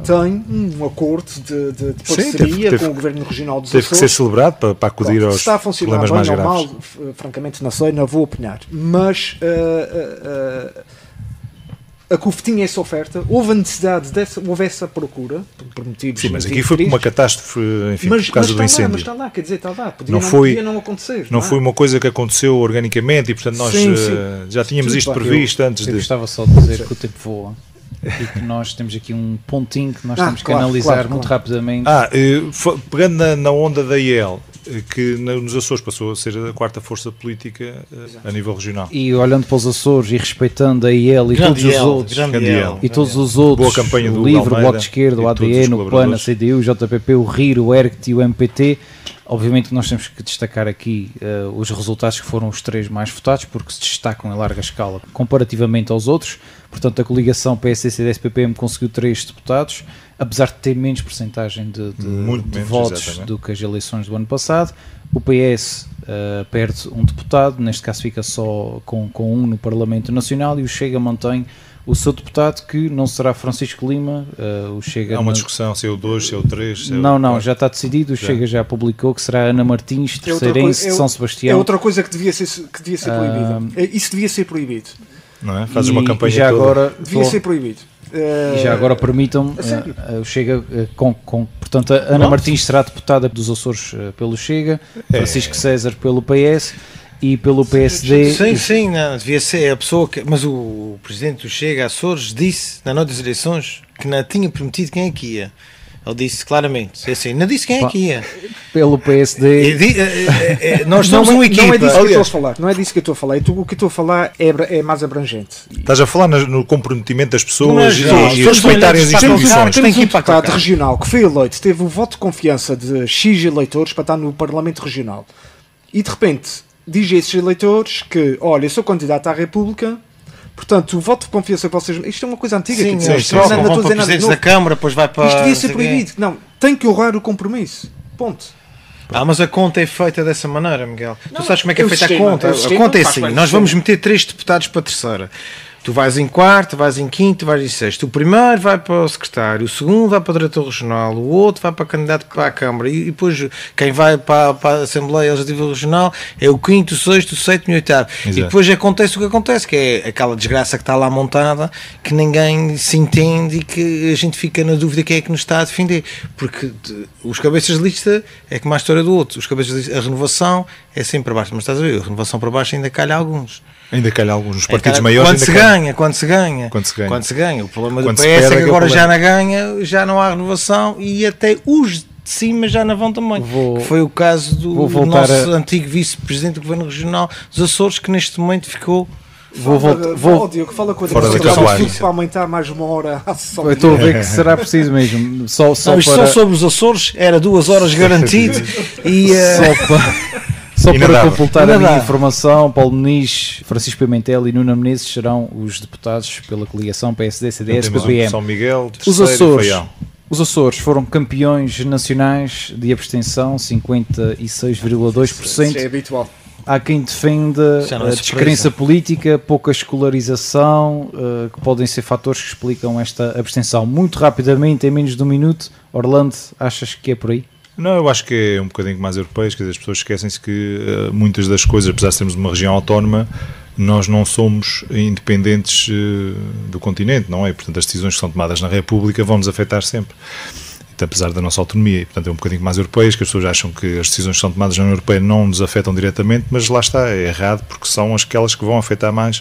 tem um acordo de parceria com o Governo Regional dos Açores. Teve que ser celebrado para acudir aos problemas mais graves. Mal, francamente não sei, não vou opinar. Mas a CUF tinha essa oferta, houve a necessidade, houve essa procura, por motivos. Sim, mas aqui foi por uma catástrofe, enfim, por causa do incêndio. Mas está lá, quer dizer, está lá. Podia não acontecer. Não foi uma coisa que aconteceu organicamente e, portanto, nós já tínhamos isto previsto antes de. Eu gostava só de dizer que o tempo voa e que nós temos aqui um pontinho que nós temos que analisar muito rapidamente. Pegando na onda da IEL, que nos Açores passou a ser a quarta força política a nível regional. E olhando para os Açores e respeitando a IEL e todos os outros, boa campanha do LIVRE, o Bloco de Esquerda, o ADN, o PAN, a CDU, o JPP, o RIR, o ERCT e o MPT, Obviamente que nós temos que destacar aqui os resultados que foram os 3 mais votados, porque se destacam em larga escala comparativamente aos outros. Portanto, a coligação PSD-CDS-PPM conseguiu 3 deputados, apesar de ter menos percentagem de menos, votos exatamente, do que as eleições do ano passado. O PS perde um deputado, neste caso fica só com um no Parlamento Nacional, e o Chega mantém o seu deputado, que não será Francisco Lima. O Chega Há uma discussão se é o 2, se é o 3. Não, já está decidido. O Chega já publicou que será Ana Martins, terceirense de São Sebastião. É outra coisa que devia ser proibida. Isso devia ser proibido. Não é? Fazes uma campanha já toda. agora Devia ser proibido. E já agora permitam-me, o Chega, portanto, a Ana Martins será deputada dos Açores pelo Chega, Francisco César pelo PS e pelo PSD. Sim, não, devia ser a pessoa que. Mas o presidente do Chega, Açores, disse na noite das eleições que não tinha prometido quem é que ia. Ele disse claramente, assim, não disse quem é que ia. Pelo PSD. Nós somos uma equipa. Não é disso que eu estou a falar. Não é disso que eu estou a falar. O que eu estou a falar é mais abrangente. Estás a falar no comprometimento das pessoas Não, e respeitarem as instituições. Temos um deputado regional que foi eleito, teve o voto de confiança de X eleitores para estar no Parlamento Regional. E de repente diz a esses eleitores que, olha, eu sou candidato à República. Portanto, o voto de confiança que vocês... Isto é uma coisa antiga. Sim, tipo, eles trocam, vão para presidentes da Câmara, depois vai para... Isto devia ser proibido. Não, tem que honrar o compromisso. Ponto. Mas a conta é feita dessa maneira, Miguel. Tu sabes como é que é feita a sistema, conta? A conta é assim, nós vamos meter 3 deputados para a terceira. Tu vais em quarto, vais em quinto, vais em sexto. O primeiro vai para o secretário, o segundo vai para o diretor regional, o outro vai para o candidato para a Câmara, e depois quem vai para a Assembleia Legislativa Regional é o quinto, o sexto, o sétimo e o oitavo. Exato. E depois acontece o que acontece, que é aquela desgraça que está lá montada, que ninguém se entende e que a gente fica na dúvida quem é que nos está a defender. Porque os cabeças de lista é como a história do outro. Os cabeças de lista, a renovação é sempre para baixo, mas estás a ver, a renovação para baixo ainda calha alguns. Ainda calha alguns. Os partidos maiores quando se ganha. O problema do PS é que agora já não ganha, já não há renovação e até os de cima já não vão também. Que foi o caso do nosso antigo vice-presidente do Governo Regional dos Açores, que neste momento ficou... Diogo, fala com a fora da carruagem para aumentar mais uma hora a sessão. Eu estou a ver que será preciso mesmo. Só sobre os Açores era 2 horas garantido e... Só para completar a minha informação, Paulo Muniz, Francisco Pimentel e Nuno Menezes serão os deputados pela coligação PSD, CDS, PPM. São Miguel, Os Açores foram campeões nacionais de abstenção, 56,2%. É habitual. Há quem defenda a descrença política, pouca escolarização, que podem ser fatores que explicam esta abstenção. Muito rapidamente, em menos de um minuto, Orlando, achas que é por aí? Não, eu acho que é um bocadinho mais europeu, quer dizer, as pessoas esquecem-se que muitas das coisas, apesar de sermos uma região autónoma, nós não somos independentes do continente, não é? Portanto, as decisões que são tomadas na República vão-nos afetar sempre, apesar da nossa autonomia. E, portanto, é um bocadinho mais europeias, que as pessoas acham que as decisões que são tomadas na União Europeia não nos afetam diretamente, mas lá está, é errado, porque são aquelas que vão afetar mais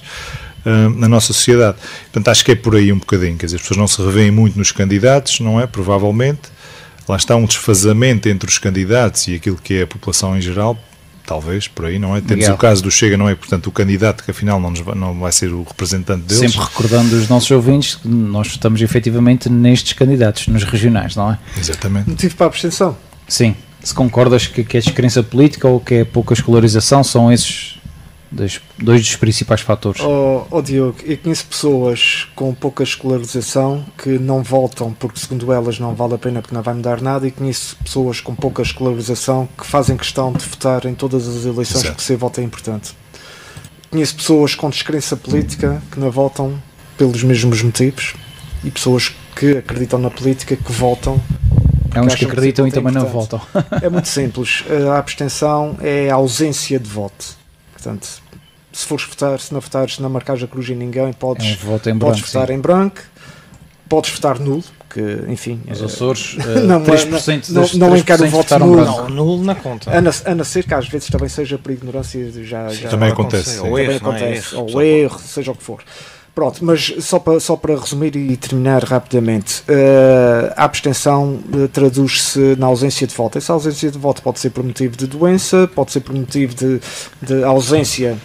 na nossa sociedade. Portanto, acho que é por aí um bocadinho, quer dizer, as pessoas não se revêem muito nos candidatos, não é? Provavelmente. Lá está um desfazamento entre os candidatos e aquilo que é a população em geral, talvez, por aí, não é? Temos o caso do Chega, não é? Portanto, o candidato que afinal não vai ser o representante deles. Sempre recordando os nossos ouvintes que nós estamos efetivamente nestes candidatos, nos regionais, não é? Exatamente. Motivo para a abstenção? Sim. Se concordas que é descrença política ou que é pouca escolarização, são esses dois dos principais fatores. Diogo, eu conheço pessoas com pouca escolarização que não votam porque, segundo elas, não vale a pena porque não vai mudar nada, e conheço pessoas com pouca escolarização que fazem questão de votar em todas as eleições. Exato. Porque ser voto é importante. Conheço pessoas com descrença política que não votam pelos mesmos motivos, e pessoas que acreditam na política que votam. Há uns que acreditam e também não votam. É muito simples. A abstenção é a ausência de voto. Portanto, se fores votar, se não votares, se não marcares a cruz em ninguém, podes votar em branco, podes votar nulo, que, enfim... Os Açores, 3% não encaro o voto nulo. Não, nulo na conta. A não ser que às vezes também seja por ignorância, já também acontece. Ou erro, seja o que for. Pronto, mas só para resumir e terminar rapidamente, a abstenção traduz-se na ausência de voto. Essa ausência de voto pode ser por motivo de doença, pode ser por motivo de ausência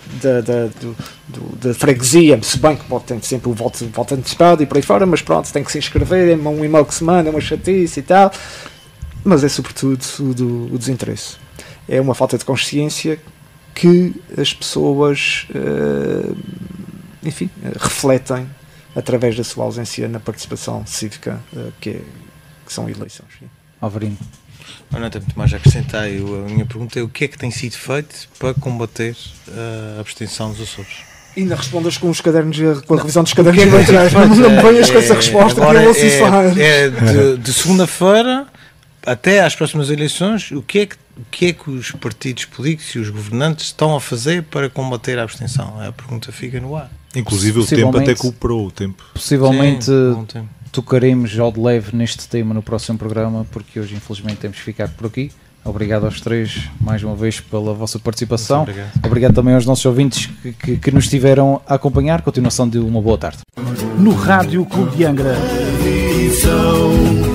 de freguesia, se bem que pode ter sempre o voto antecipado e por aí fora, mas pronto, tem que se inscrever, um e-mail que se manda, uma chatice e tal, mas é sobretudo o desinteresse. é uma falta de consciência que as pessoas, enfim, refletem através da sua ausência na participação cívica, que são eleições. Alvarino. Não tem muito mais a acrescentar. A minha pergunta é: o que é que tem sido feito para combater a abstenção dos Açores? Ainda respondas com os cadernos, com a revisão dos cadernos eleitorais. Não me venhas com essa resposta, que eu ouço isso falar. De segunda-feira até às próximas eleições, o que é que os partidos políticos e os governantes estão a fazer para combater a abstenção? A pergunta fica no ar. Inclusive o tempo até cooperou o tempo. Possivelmente tocaremos ao de leve neste tema no próximo programa, porque hoje infelizmente temos que ficar por aqui. Obrigado aos três mais uma vez pela vossa participação. Obrigado também aos nossos ouvintes que nos estiveram a acompanhar. Continuação de uma boa tarde. No Rádio Clube de Angra. Visão.